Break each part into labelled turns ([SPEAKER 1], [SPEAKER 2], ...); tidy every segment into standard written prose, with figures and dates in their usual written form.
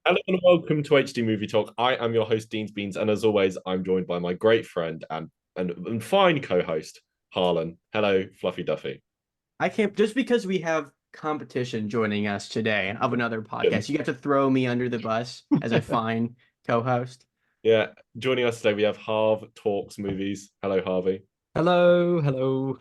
[SPEAKER 1] Hello and welcome to HD Movie Talk. I am your host, Dean's Beans, and as always, I'm joined by my great friend and fine co-host, Harlan. Hello, Fluffy Duffy.
[SPEAKER 2] I can't just because we have competition joining us today of another podcast. You got to throw me under the bus as a fine co-host.
[SPEAKER 1] Yeah, joining us today, we have Harv Talks Movies. Hello, Harvey.
[SPEAKER 3] Hello, hello.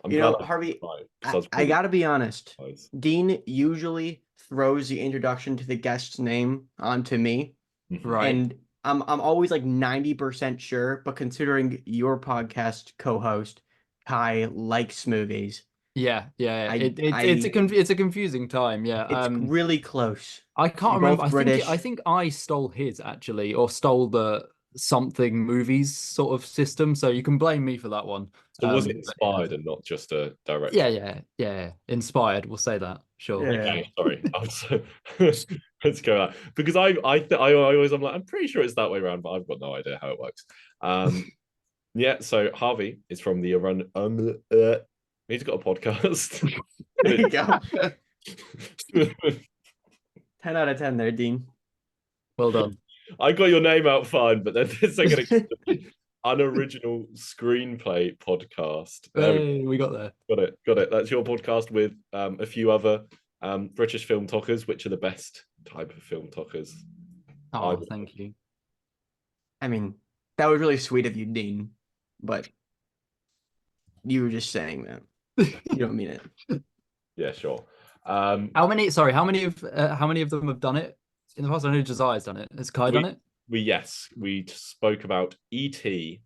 [SPEAKER 1] I'm
[SPEAKER 2] You
[SPEAKER 1] glad
[SPEAKER 2] know,
[SPEAKER 1] I'm
[SPEAKER 2] Harvey,
[SPEAKER 1] right because
[SPEAKER 2] I,
[SPEAKER 1] I was
[SPEAKER 2] I
[SPEAKER 1] really
[SPEAKER 2] gotta be honest.
[SPEAKER 1] close.
[SPEAKER 2] Dean usually throws the introduction to the guest's name onto me,
[SPEAKER 1] Mhm.
[SPEAKER 3] Right.
[SPEAKER 2] and I'm always like 90% sure, but considering your podcast co-host, Kai likes movies,
[SPEAKER 3] Yeah.
[SPEAKER 2] I
[SPEAKER 3] It's
[SPEAKER 2] I
[SPEAKER 3] it's a confusing time. Yeah.
[SPEAKER 2] it's really close.
[SPEAKER 3] I can't
[SPEAKER 2] You're
[SPEAKER 3] remember.
[SPEAKER 2] both
[SPEAKER 3] I
[SPEAKER 2] British.
[SPEAKER 3] think I stole his actually, or stole the something movies sort of system. So you can blame me for that one.
[SPEAKER 1] So was it
[SPEAKER 3] But yeah,
[SPEAKER 1] inspired and not just a direct?
[SPEAKER 3] yeah. Inspired. We'll say that. Sure.
[SPEAKER 2] Yeah.
[SPEAKER 1] Okay, sorry. I'm so let's go out because I always I'm like I'm pretty sure it's that way around, but I've got no idea how it works. Um, Yeah, so Harvey is from the Iran. He's got a podcast.
[SPEAKER 2] There you go. 10 out of 10 there, Dean.
[SPEAKER 3] Well done.
[SPEAKER 1] I got your name out fine, but then this is going to unoriginal screenplay podcast. There we
[SPEAKER 3] Hey, we got there.
[SPEAKER 1] got it, got it. That's your podcast with a few other British film talkers, which are the best type of film talkers. I
[SPEAKER 3] Oh, thank you.
[SPEAKER 2] I mean, that was really sweet of you, Dean, but you were just saying that. You don't mean it.
[SPEAKER 1] yeah, sure.
[SPEAKER 3] How many? Sorry, how many of them have done it in the past? I know Josiah's done it. Has Kai done
[SPEAKER 1] we
[SPEAKER 3] it?
[SPEAKER 1] we spoke about E.T.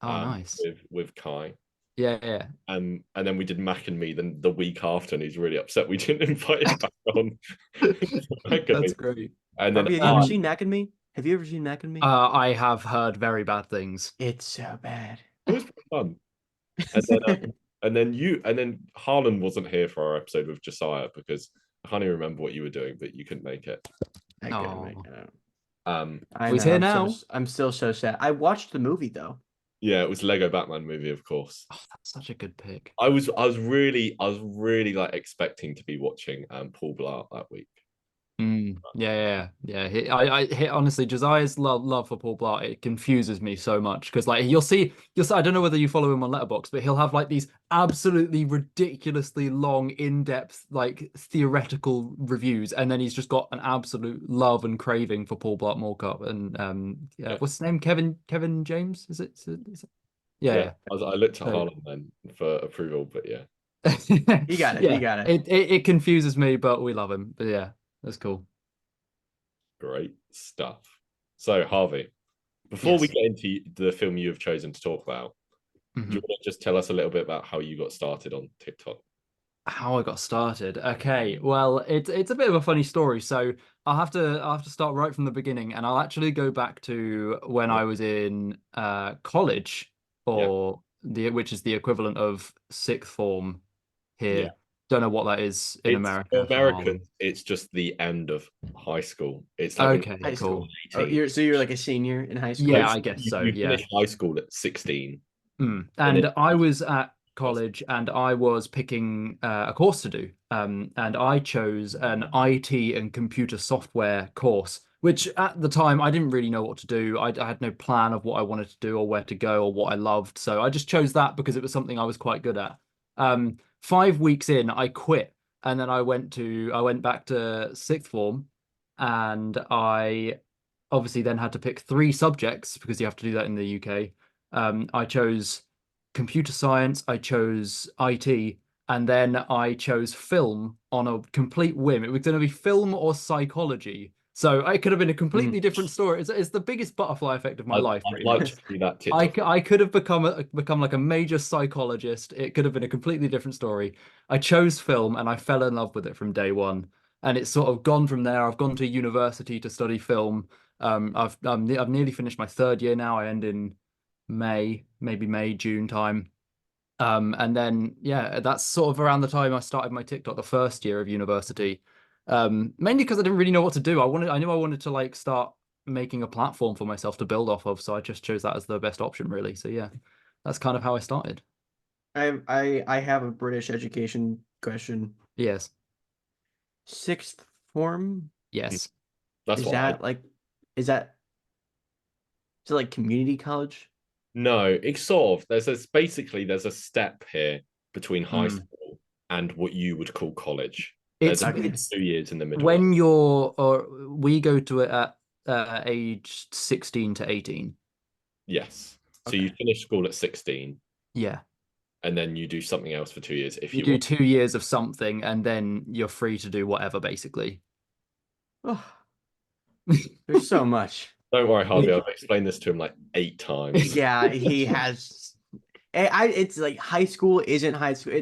[SPEAKER 3] Oh, nice.
[SPEAKER 1] with Kai.
[SPEAKER 3] Yeah.
[SPEAKER 1] And then we did Mac and Me then the week after, and he's really upset we didn't invite him back on. Mac and Me.
[SPEAKER 3] That's great.
[SPEAKER 1] And then
[SPEAKER 2] Harvey, have you ever seen Mac and Me? Have you ever seen Mac and Me?
[SPEAKER 3] I have heard very bad things.
[SPEAKER 2] It's so bad.
[SPEAKER 1] it was pretty fun. And then and then Harlan wasn't here for our episode with Josiah because I can't even remember what you were doing, but you couldn't make it.
[SPEAKER 2] I couldn't make
[SPEAKER 3] Oh,
[SPEAKER 2] it out.
[SPEAKER 1] Um,
[SPEAKER 2] I
[SPEAKER 3] he's
[SPEAKER 2] know.
[SPEAKER 3] here now.
[SPEAKER 2] I'm still so sad. I watched the movie though.
[SPEAKER 1] yeah, it was Lego Batman movie, of course.
[SPEAKER 3] Oh, that's such a good pick.
[SPEAKER 1] I was really like expecting to be watching Paul Blart that week.
[SPEAKER 3] Yeah. Honestly, Josiah's love for Paul Blart, it confuses me so much because like you'll see. I don't know whether you follow him on Letterboxd, but he'll have like these absolutely ridiculously long, in-depth, like theoretical reviews, and then he's just got an absolute love and craving for Paul Blart Mall Cop. And
[SPEAKER 1] Yeah,
[SPEAKER 3] what's his name? Kevin James? Is it?
[SPEAKER 1] yeah.
[SPEAKER 3] Yeah.
[SPEAKER 1] I looked at
[SPEAKER 3] So,
[SPEAKER 1] Harlan then for approval, but yeah,
[SPEAKER 2] He got it. He
[SPEAKER 3] yeah.
[SPEAKER 2] got it.
[SPEAKER 3] It confuses me, but we love him. But yeah, that's cool.
[SPEAKER 1] great stuff. So Harvey, before we
[SPEAKER 3] Yes.
[SPEAKER 1] get into the film you have chosen to talk about, do you
[SPEAKER 3] Mhm.
[SPEAKER 1] want to just tell us a little bit about how you got started on TikTok?
[SPEAKER 3] How I got started. Okay, well, it's a bit of a funny story. So I'll have to start right from the beginning, and I'll actually go back to when I was in college,
[SPEAKER 1] Yeah,
[SPEAKER 3] or the which is the equivalent of sixth form
[SPEAKER 1] yeah.
[SPEAKER 3] here. Don't know what that is in
[SPEAKER 1] It's for
[SPEAKER 3] America for Harlem.
[SPEAKER 1] Americans, it's just the end of high school. It's like when
[SPEAKER 3] Okay,
[SPEAKER 2] High
[SPEAKER 1] you're
[SPEAKER 3] cool.
[SPEAKER 2] school. Oh,
[SPEAKER 1] 18.
[SPEAKER 2] you're like a senior in high
[SPEAKER 1] So
[SPEAKER 2] school.
[SPEAKER 3] Yeah, I guess
[SPEAKER 1] you,
[SPEAKER 3] so.
[SPEAKER 1] you
[SPEAKER 3] Yeah.
[SPEAKER 1] finish high school at 16, and then
[SPEAKER 3] And I was at college and I was picking a course to do. And I chose an IT and computer software course, which at the time I didn't really know what to do. I had no plan of what I wanted to do or where to go or what I loved. So I just chose that because it was something I was quite good at. 5 weeks in, I quit. And then I went back to sixth form and I obviously then had to pick three subjects because you have to do that in the UK. I chose computer science, I chose IT, and then I chose film on a complete whim. It was going to be film or psychology. So it could have been a
[SPEAKER 2] Hmm.
[SPEAKER 3] completely different story. It's the biggest butterfly effect of my life,
[SPEAKER 1] I'd
[SPEAKER 3] pretty
[SPEAKER 1] like to
[SPEAKER 3] much.
[SPEAKER 1] see that TikTok.
[SPEAKER 3] I could have become like a major psychologist. It could have been a completely different story. I chose film and I fell in love with it from day one. And it's sort of gone from there. I've gone to university to study film. I've nearly finished my third year now. I end in May, maybe May, June time. And then yeah, that's sort of around the time I started my TikTok, the first year of university. Mainly because I didn't really know what to do. I knew I wanted to like start making a platform for myself to build off of, so I just chose that as the best option, really. So yeah, that's kind of how I started.
[SPEAKER 2] I have a British education question.
[SPEAKER 3] Yes,
[SPEAKER 2] Sixth form?
[SPEAKER 3] yes.
[SPEAKER 1] That's
[SPEAKER 2] Is
[SPEAKER 1] what
[SPEAKER 2] that like, is that is it like community college?
[SPEAKER 1] No, it's sort of. There's a step here between high
[SPEAKER 3] Mm.
[SPEAKER 1] school and what you would call college.
[SPEAKER 3] It's
[SPEAKER 1] There's
[SPEAKER 2] Okay.
[SPEAKER 1] 2 years in the middle.
[SPEAKER 3] when you're, or we go to it at age 16 to 18.
[SPEAKER 1] Yes. So you
[SPEAKER 2] Okay.
[SPEAKER 1] finish school at 16
[SPEAKER 3] Yeah.
[SPEAKER 1] and then you do something else for 2 years if
[SPEAKER 3] You
[SPEAKER 1] you
[SPEAKER 3] do
[SPEAKER 1] want.
[SPEAKER 3] 2 years of something and then you're free to do whatever, basically.
[SPEAKER 2] Oh, there's so much.
[SPEAKER 1] Don't worry, Harvey. I've explained this to him like 8 times.
[SPEAKER 2] Yeah, he has. It's like high school isn't high school.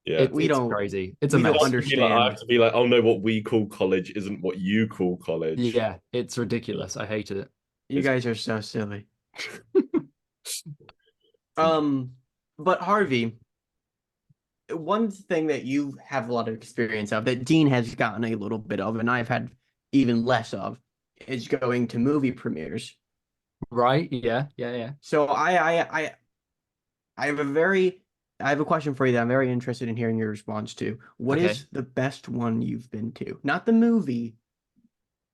[SPEAKER 1] Yeah.
[SPEAKER 2] We
[SPEAKER 3] It's
[SPEAKER 2] don't
[SPEAKER 3] crazy. It's a
[SPEAKER 2] we
[SPEAKER 1] I
[SPEAKER 2] don't
[SPEAKER 1] have
[SPEAKER 3] mess.
[SPEAKER 1] to be like, I have
[SPEAKER 2] understand.
[SPEAKER 1] to be like, oh no, what we call college isn't what you call college.
[SPEAKER 3] Yeah, it's ridiculous. I hate it.
[SPEAKER 2] You
[SPEAKER 1] It's
[SPEAKER 2] guys are so silly. But Harvey, one thing that you have a lot of experience of that Dean has gotten a little bit of, and I've had even less of, is going to movie premieres.
[SPEAKER 3] Right? Yeah, yeah, yeah.
[SPEAKER 2] So I have I have a question for you that I'm very interested in hearing your response to. What
[SPEAKER 3] Okay.
[SPEAKER 2] is the best one you've been to? Not the movie,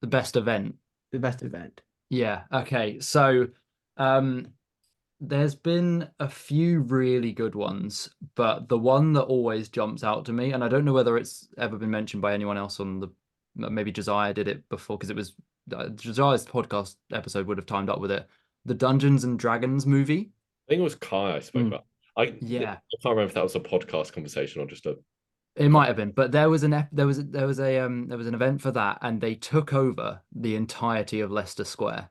[SPEAKER 3] The best event.
[SPEAKER 2] the best event.
[SPEAKER 3] Yeah. Okay. So, um, there's been a few really good ones, but the one that always jumps out to me, and I don't know whether it's ever been mentioned by anyone else on the, maybe Josiah did it before because it was Josiah's podcast episode would have timed up with it. The Dungeons and Dragons movie.
[SPEAKER 1] I think it was Kai I spoke
[SPEAKER 2] Mm.
[SPEAKER 1] about. I
[SPEAKER 3] Yeah.
[SPEAKER 1] can't remember if that was a podcast conversation or just a.
[SPEAKER 3] It might have been, but there was there was an event for that, and they took over the entirety of Leicester Square.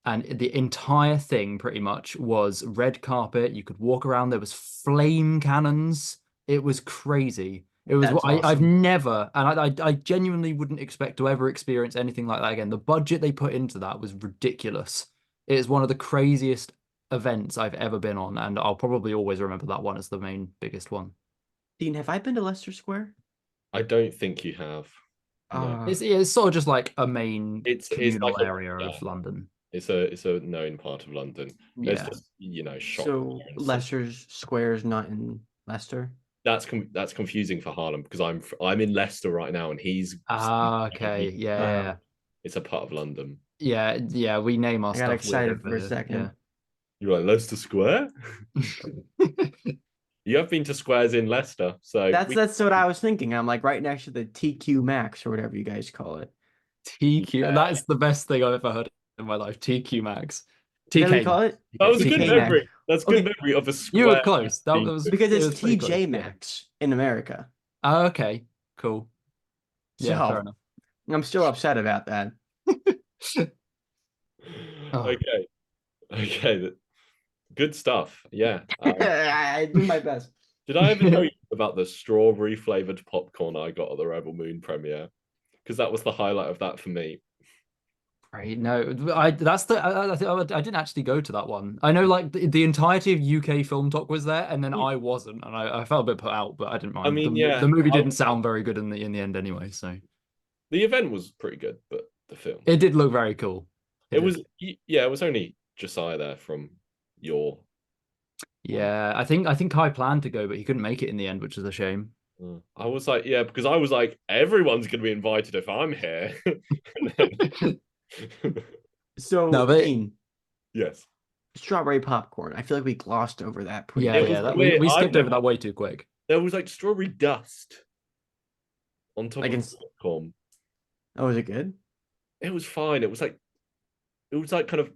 [SPEAKER 3] And the entire thing pretty much was red carpet. You could walk around. There was flame cannons. It was crazy. It was
[SPEAKER 2] That's
[SPEAKER 3] I've
[SPEAKER 2] awesome.
[SPEAKER 3] never, and I genuinely wouldn't expect to ever experience anything like that again. The budget they put into that was ridiculous. It is one of the craziest events I've ever been on, and I'll probably always remember that one as the main biggest one.
[SPEAKER 2] Dean, have I been to Leicester Square?
[SPEAKER 1] I don't think you have. No.
[SPEAKER 3] It's sort of just like a main
[SPEAKER 1] It's
[SPEAKER 3] communal
[SPEAKER 1] like
[SPEAKER 3] area
[SPEAKER 1] yeah,
[SPEAKER 3] of London.
[SPEAKER 1] it's a known part of London. There's
[SPEAKER 3] Yeah.
[SPEAKER 1] just shops.
[SPEAKER 2] So
[SPEAKER 1] there and stuff.
[SPEAKER 2] Leicester's Square is not in Leicester.
[SPEAKER 1] That's confusing for Harlem because I'm in Leicester right now and he's
[SPEAKER 3] Okay. Yeah.
[SPEAKER 1] it's a part of London.
[SPEAKER 3] Yeah. Yeah. We name our
[SPEAKER 2] I got
[SPEAKER 3] stuff
[SPEAKER 2] excited
[SPEAKER 3] weird
[SPEAKER 2] for a
[SPEAKER 3] over here.
[SPEAKER 2] second.
[SPEAKER 1] You're like Leicester Square?
[SPEAKER 3] Yeah.
[SPEAKER 1] You have been to squares in Leicester, so
[SPEAKER 2] That's what I was thinking. I'm like right next to the TQ Max or whatever you guys call it.
[SPEAKER 3] TQ. That is the best thing I've ever heard in my life. TQ Max.
[SPEAKER 2] Is that what you
[SPEAKER 3] TK.
[SPEAKER 2] call it?
[SPEAKER 1] that was a good
[SPEAKER 2] TK
[SPEAKER 1] memory.
[SPEAKER 2] Max.
[SPEAKER 1] That's good
[SPEAKER 2] Okay.
[SPEAKER 1] memory of a square.
[SPEAKER 3] You were close. That was
[SPEAKER 2] Because
[SPEAKER 3] it
[SPEAKER 2] it's
[SPEAKER 3] was pretty
[SPEAKER 2] TJ
[SPEAKER 3] close, yeah.
[SPEAKER 2] Max in America.
[SPEAKER 3] Oh, okay. Cool. Yeah,
[SPEAKER 2] So
[SPEAKER 3] fair enough.
[SPEAKER 2] I'm still upset about that.
[SPEAKER 3] Oh.
[SPEAKER 1] Okay. Good stuff. Yeah.
[SPEAKER 2] I do my best.
[SPEAKER 1] Did I ever tell you about the strawberry flavored popcorn I got at the Rebel Moon premiere? Because that was the highlight of that for me.
[SPEAKER 3] Right. No, I didn't actually go to that one. I know like the entirety of UK Film Talk was there, and then I wasn't, and I felt a bit put out, but I didn't mind.
[SPEAKER 1] I mean,
[SPEAKER 3] the movie didn't sound very good in the end anyway, so
[SPEAKER 1] the event was pretty good, but the film
[SPEAKER 3] it did look very cool.
[SPEAKER 1] it was only Josiah there from your.
[SPEAKER 3] Yeah, I think Kai planned to go, but he couldn't make it in the end, which is a shame.
[SPEAKER 1] I was like, yeah, because I was like, everyone's gonna be invited if I'm here.
[SPEAKER 2] So
[SPEAKER 3] No, but-
[SPEAKER 2] Dean,
[SPEAKER 1] Yes.
[SPEAKER 2] strawberry popcorn. I feel like we glossed over that.
[SPEAKER 3] Yeah,
[SPEAKER 1] It
[SPEAKER 3] yeah,
[SPEAKER 1] was
[SPEAKER 3] we
[SPEAKER 1] weird.
[SPEAKER 3] skipped
[SPEAKER 1] I've
[SPEAKER 3] over
[SPEAKER 1] never-
[SPEAKER 3] that way too quick.
[SPEAKER 1] There was like strawberry dust on top
[SPEAKER 2] Like
[SPEAKER 1] of
[SPEAKER 2] in-
[SPEAKER 1] the popcorn.
[SPEAKER 2] Oh, is it good?
[SPEAKER 1] It was fine. It was like kind of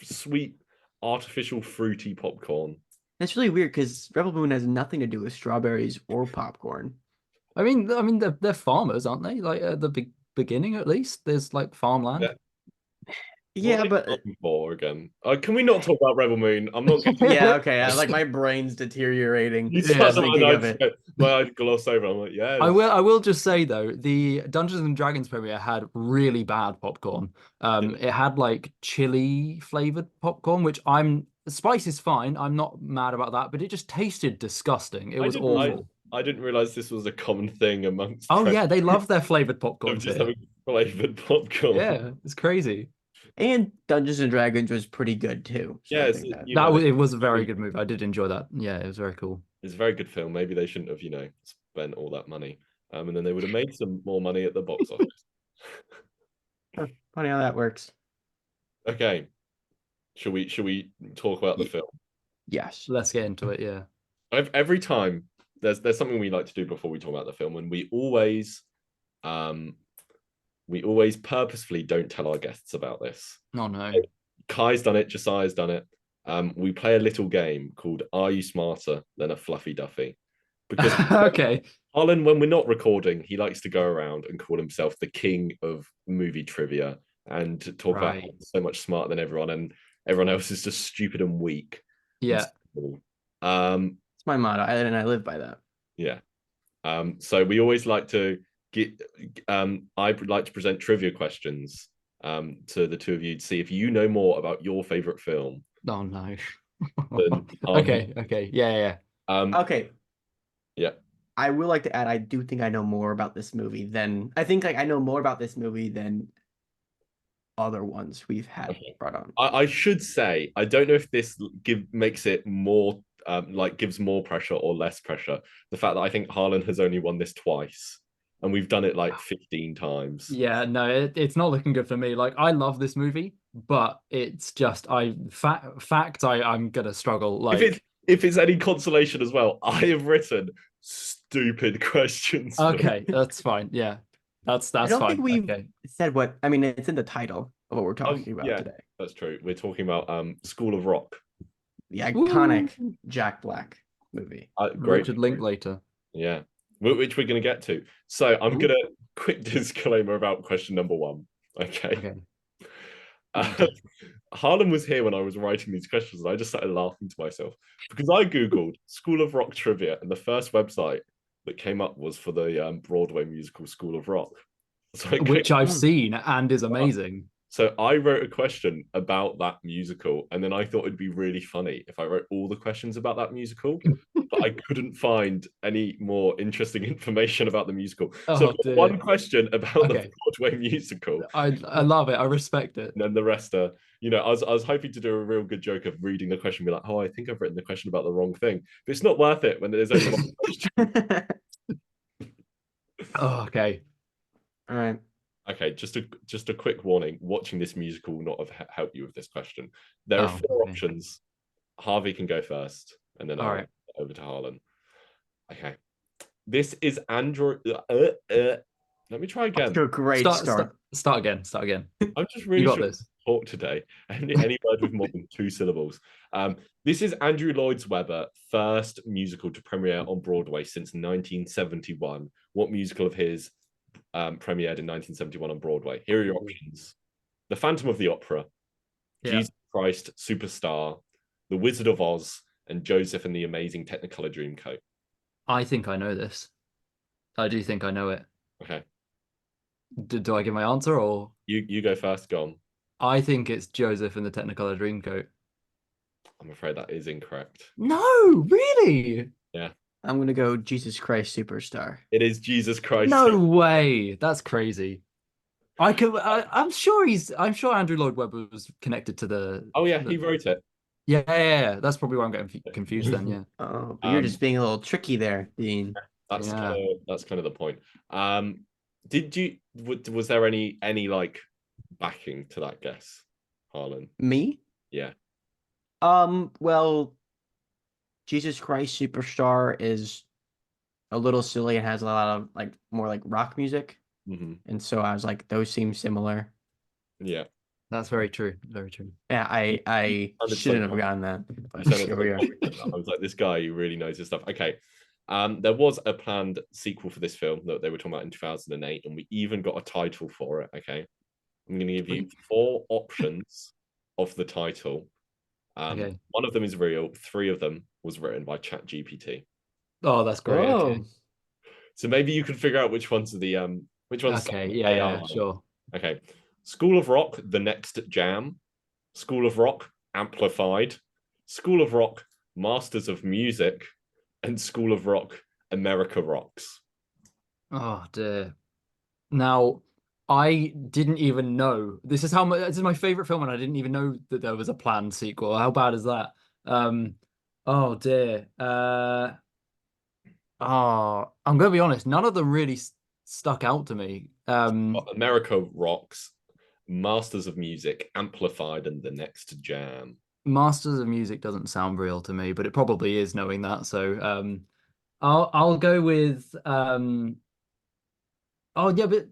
[SPEAKER 1] sweet, artificial, fruity popcorn.
[SPEAKER 2] That's really weird because Rebel Moon has nothing to do with strawberries or popcorn.
[SPEAKER 3] I mean, they're farmers, aren't they? Like at the beginning, at least, there's like farmland.
[SPEAKER 1] Yeah.
[SPEAKER 2] Yeah,
[SPEAKER 1] What are you
[SPEAKER 2] but
[SPEAKER 1] talking for again? Can we not talk about Rebel Moon? I'm not.
[SPEAKER 2] yeah, okay. Like my brain's deteriorating.
[SPEAKER 1] You
[SPEAKER 2] just
[SPEAKER 1] said
[SPEAKER 2] thinking of it.
[SPEAKER 1] my eyes gloss over. I'm like, yeah.
[SPEAKER 3] I will just say though, the Dungeons and Dragons premiere had really bad popcorn. It had like chili flavored popcorn, which spice is fine. I'm not mad about that, but it just tasted disgusting. It was awful.
[SPEAKER 1] I didn't realize this was a common thing amongst.
[SPEAKER 3] Oh yeah, they love their flavored popcorn.
[SPEAKER 1] Of just having flavored popcorn.
[SPEAKER 3] Yeah, it's crazy.
[SPEAKER 2] And Dungeons and Dragons was pretty good too. So I
[SPEAKER 1] Yes,
[SPEAKER 2] think that-
[SPEAKER 3] It was a very good movie. I did enjoy that. Yeah, it was very cool.
[SPEAKER 1] It's a very good film. Maybe they shouldn't have, spent all that money. And then they would have made some more money at the box office.
[SPEAKER 2] Funny how that works.
[SPEAKER 1] Okay. Should we talk about the film?
[SPEAKER 2] Yes.
[SPEAKER 3] Let's get into it. Yeah.
[SPEAKER 1] Every time there's something we like to do before we talk about the film, and we always purposefully don't tell our guests about this.
[SPEAKER 3] Oh no.
[SPEAKER 1] Kai's done it, Josiah's done it. We play a little game called Are You Smarter Than a Fluffy Duffy? Because
[SPEAKER 3] Okay.
[SPEAKER 1] Harlan, when we're not recording, he likes to go around and call himself the king of movie trivia and talk about how he's so much smarter than everyone, and everyone else is just stupid and weak.
[SPEAKER 3] Yeah.
[SPEAKER 2] It's my motto, and I live by that.
[SPEAKER 1] Yeah. So we always like to get I would like to present trivia questions to the two of you to see if you know more about your favorite film.
[SPEAKER 3] Oh no.
[SPEAKER 1] Okay.
[SPEAKER 3] Okay. Yeah.
[SPEAKER 2] Okay.
[SPEAKER 1] Yeah.
[SPEAKER 2] I would like to add, I do think I know more about this movie than I know more about this movie than other ones we've had brought on.
[SPEAKER 1] I should say, I don't know if this makes it more gives more pressure or less pressure. The fact that I think Harlan has only won this twice, and we've done it like 15 times.
[SPEAKER 3] Yeah, no, it's not looking good for me. Like, I love this movie, but it's just I'm gonna struggle. Like,
[SPEAKER 1] if it's any consolation as well, I have written stupid questions.
[SPEAKER 3] Okay, that's fine. Yeah, that's
[SPEAKER 2] I don't
[SPEAKER 3] fine.
[SPEAKER 2] think we've said what, I mean, it's in the title of what we're talking about today.
[SPEAKER 1] That's true. We're talking about School of Rock.
[SPEAKER 2] The iconic Jack Black movie.
[SPEAKER 1] Great.
[SPEAKER 3] Richard Linklater.
[SPEAKER 1] Yeah, which we're going to get to. So I'm going to quick disclaimer about question number 1. Okay. Harlan was here when I was writing these questions, and I just started laughing to myself because I googled School of Rock trivia, and the first website that came up was for the Broadway musical School of Rock,
[SPEAKER 3] which I've seen and is amazing.
[SPEAKER 1] So I wrote a question about that musical, and then I thought it'd be really funny if I wrote all the questions about that musical, but I couldn't find any more interesting information about the musical. So one question about the Broadway musical.
[SPEAKER 3] I love it. I respect it.
[SPEAKER 1] And then the rest are, I was hoping to do a real good joke of reading the question and be like, oh, I think I've written the question about the wrong thing. But it's not worth it when there's only one question.
[SPEAKER 3] Okay.
[SPEAKER 2] All right.
[SPEAKER 1] Okay, just a quick warning. Watching this musical will not have helped you with this question. There are 4 options. Harvey can go first, and then I'll over to Harlan. Okay. This is Andrew. Let me try again.
[SPEAKER 2] That's a great start.
[SPEAKER 3] Start again.
[SPEAKER 1] I'm just really sure this. Talk today. Any word with more than 2 syllables. This is Andrew Lloyd Webber's first musical to premiere on Broadway since 1971. What musical of his premiered in 1971 on Broadway? Here are your options: The Phantom of the Opera, Jesus Christ Superstar, The Wizard of Oz, and Joseph and the Amazing Technicolor Dreamcoat.
[SPEAKER 3] I think I know this. I do think I know it.
[SPEAKER 1] Okay.
[SPEAKER 3] Do I give my answer, or
[SPEAKER 1] you go first? Go on.
[SPEAKER 3] I think it's Joseph and the Technicolor Dreamcoat.
[SPEAKER 1] I'm afraid that is incorrect.
[SPEAKER 3] No, really?
[SPEAKER 1] Yeah.
[SPEAKER 2] I'm gonna go Jesus Christ Superstar.
[SPEAKER 1] It is Jesus Christ.
[SPEAKER 3] No way. That's crazy. I'm sure Andrew Lloyd Webber was connected to the.
[SPEAKER 1] Oh yeah, he wrote it.
[SPEAKER 3] Yeah. That's probably why I'm getting confused then. Yeah.
[SPEAKER 2] Oh, but you're just being a little tricky there, Dean.
[SPEAKER 1] That's kind of the point. Was there any like backing to that guess, Harlan?
[SPEAKER 2] Me?
[SPEAKER 1] Yeah.
[SPEAKER 2] Well, Jesus Christ Superstar is a little silly and has a lot of like more like rock music. And so I was like, those seem similar.
[SPEAKER 1] Yeah.
[SPEAKER 3] That's very true. Very true.
[SPEAKER 2] Yeah, I shouldn't have gotten that. But here we are.
[SPEAKER 1] I was like, this guy who really knows his stuff. Okay. There was a planned sequel for this film that they were talking about in 2008, and we even got a title for it. Okay. I'm going to give you 4 options of the title. One of them is real. 3 of them was written by ChatGPT.
[SPEAKER 3] Oh, that's great.
[SPEAKER 2] Oh.
[SPEAKER 3] Okay.
[SPEAKER 1] So maybe you can figure out which ones are the which ones.
[SPEAKER 3] Okay. Yeah. Sure.
[SPEAKER 1] Okay. School of Rock, The Next Jam. School of Rock, Amplified. School of Rock, Masters of Music, and School of Rock, America Rocks.
[SPEAKER 3] Oh dear. Now, I didn't even know. This is my favorite film, and I didn't even know that there was a planned sequel. How bad is that? Oh dear. I'm gonna be honest. None of them really stuck out to me.
[SPEAKER 1] America Rocks, Masters of Music, Amplified, and The Next Jam.
[SPEAKER 3] Masters of Music doesn't sound real to me, but it probably is knowing that. So I'll go with oh yeah, but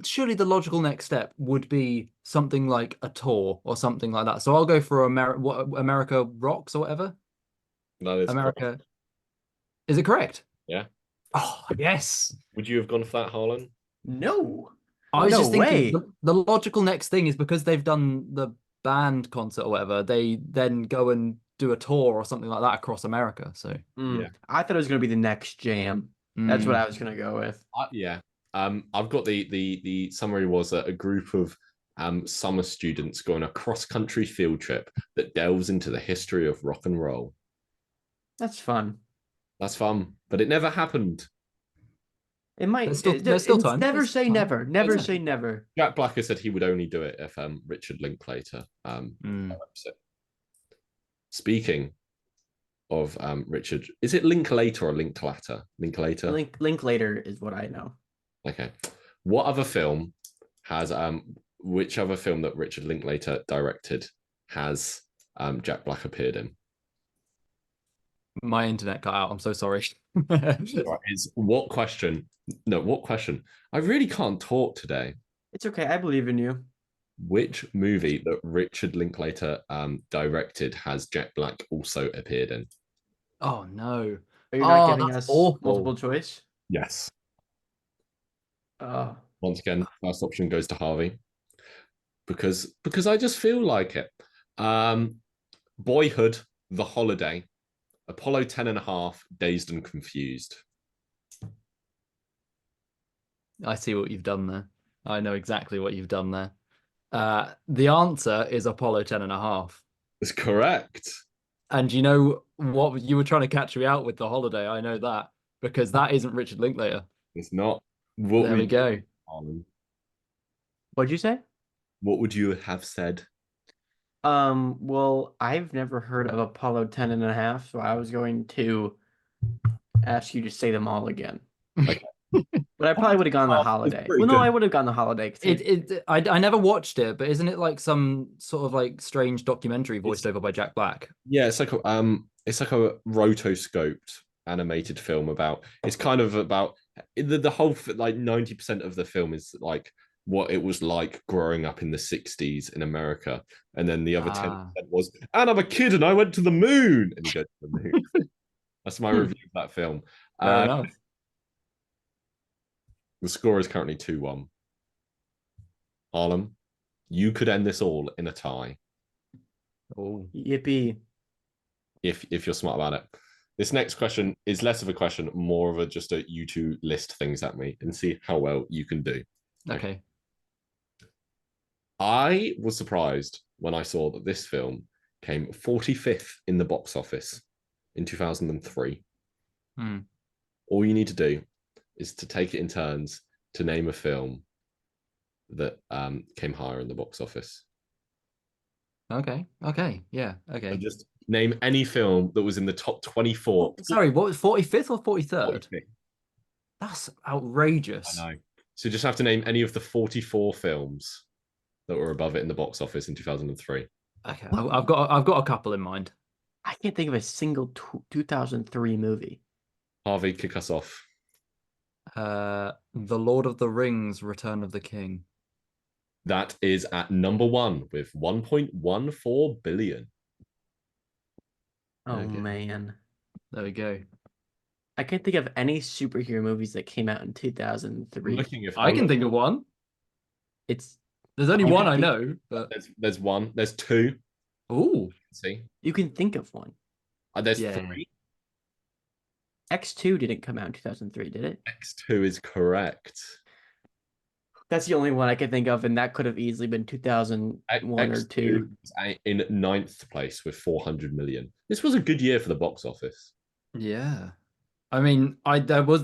[SPEAKER 3] surely the logical next step would be something like a tour or something like that. So I'll go for America Rocks or whatever.
[SPEAKER 1] That is correct.
[SPEAKER 3] America. Is it correct?
[SPEAKER 1] Yeah.
[SPEAKER 3] Oh, yes.
[SPEAKER 1] Would you have gone for that, Harlan?
[SPEAKER 2] No.
[SPEAKER 3] I was
[SPEAKER 2] No
[SPEAKER 3] just thinking
[SPEAKER 2] way.
[SPEAKER 3] the logical next thing is because they've done the band concert or whatever, they then go and do a tour or something like that across America. So
[SPEAKER 1] Yeah.
[SPEAKER 2] I thought it was going to be The Next Jam. That's what I was going to go with.
[SPEAKER 1] Yeah. I've got the summary was a group of summer students go on a cross-country field trip that delves into the history of rock and roll.
[SPEAKER 2] That's fun.
[SPEAKER 1] That's fun, but it never happened.
[SPEAKER 2] It might.
[SPEAKER 3] There's still time.
[SPEAKER 2] Never
[SPEAKER 3] There's
[SPEAKER 2] say
[SPEAKER 3] time.
[SPEAKER 2] never. Never
[SPEAKER 1] There's
[SPEAKER 2] say never.
[SPEAKER 1] Jack Black has said he would only do it if Richard Linklater develops it. Speaking of Richard, is it Linklater or Linklater? Linklater.
[SPEAKER 2] Linklater is what I know.
[SPEAKER 1] Okay. What other film has which other film that Richard Linklater directed has Jack Black appeared in?
[SPEAKER 3] My internet cut out. I'm so sorry.
[SPEAKER 1] Is what question? No, what question? I really can't talk today.
[SPEAKER 2] It's okay. I believe in you.
[SPEAKER 1] Which movie that Richard Linklater directed has Jack Black also appeared in?
[SPEAKER 3] Oh no.
[SPEAKER 2] Are you not
[SPEAKER 3] Oh,
[SPEAKER 2] giving
[SPEAKER 3] that's
[SPEAKER 2] us
[SPEAKER 3] awful.
[SPEAKER 2] multiple choice?
[SPEAKER 1] Yes.
[SPEAKER 2] Oh.
[SPEAKER 1] Once again, first option goes to Harvey. Because I just feel like it. Boyhood, The Holiday, Apollo 10 and a half, Dazed and Confused.
[SPEAKER 3] I see what you've done there. I know exactly what you've done there. The answer is Apollo 10 and a half.
[SPEAKER 1] That's correct.
[SPEAKER 3] And you know what? You were trying to catch me out with The Holiday. I know that because that isn't Richard Linklater.
[SPEAKER 1] It's not.
[SPEAKER 3] There we go.
[SPEAKER 2] What'd you say?
[SPEAKER 1] What would you have said?
[SPEAKER 2] Well, I've never heard of Apollo 10 and a half, so I was going to ask you to say them all again.
[SPEAKER 1] Okay.
[SPEAKER 2] But I probably would have gone The Holiday. Well, no, I would have gone The Holiday.
[SPEAKER 3] I never watched it, but isn't it like some sort of like strange documentary voiced over by Jack Black?
[SPEAKER 1] Yeah, it's like a rotoscoped animated film about. It's kind of about the whole like 90% of the film is like what it was like growing up in the 60s in America, and then the other 10% was, and I'm a kid and I went to the moon, and you go to the moon. That's my review of that film.
[SPEAKER 3] Fair enough.
[SPEAKER 1] The score is currently 2-1. Harlem, you could end this all in a tie.
[SPEAKER 3] Oh,
[SPEAKER 2] yippee!
[SPEAKER 1] If you're smart about it. This next question is less of a question, more of a just a you two list things at me and see how well you can do.
[SPEAKER 3] Okay.
[SPEAKER 1] I was surprised when I saw that this film came 45th in the box office in 2003. All you need to do is to take it in turns to name a film that came higher in the box office.
[SPEAKER 3] Okay. Yeah. Okay.
[SPEAKER 1] So just name any film that was in the top 24.
[SPEAKER 3] Sorry, what was 45th or 43rd?
[SPEAKER 1] 45th.
[SPEAKER 3] That's outrageous.
[SPEAKER 1] I know. So you just have to name any of the 44 films that were above it in the box office in 2003.
[SPEAKER 3] Okay, I've got a couple in mind.
[SPEAKER 2] I can't think of a single 2003 movie.
[SPEAKER 1] Harvey, kick us off.
[SPEAKER 3] The Lord of the Rings: Return of the King.
[SPEAKER 1] That is at number 1 with 1.14 billion.
[SPEAKER 2] Oh
[SPEAKER 3] Okay.
[SPEAKER 2] man.
[SPEAKER 3] There we go.
[SPEAKER 2] I can't think of any superhero movies that came out in 2003.
[SPEAKER 3] I can think of one. There's only one I know, but
[SPEAKER 1] there's one. There's two.
[SPEAKER 3] Ooh.
[SPEAKER 1] See?
[SPEAKER 2] You can think of one.
[SPEAKER 1] There's three.
[SPEAKER 2] X2 didn't come out in 2003, did it?
[SPEAKER 1] X2 is correct.
[SPEAKER 2] That's the only one I can think of, and that could have easily been 2001 or 2.
[SPEAKER 1] In 9th place with 400 million. This was a good year for the box office.
[SPEAKER 3] Yeah. I mean, I'm gonna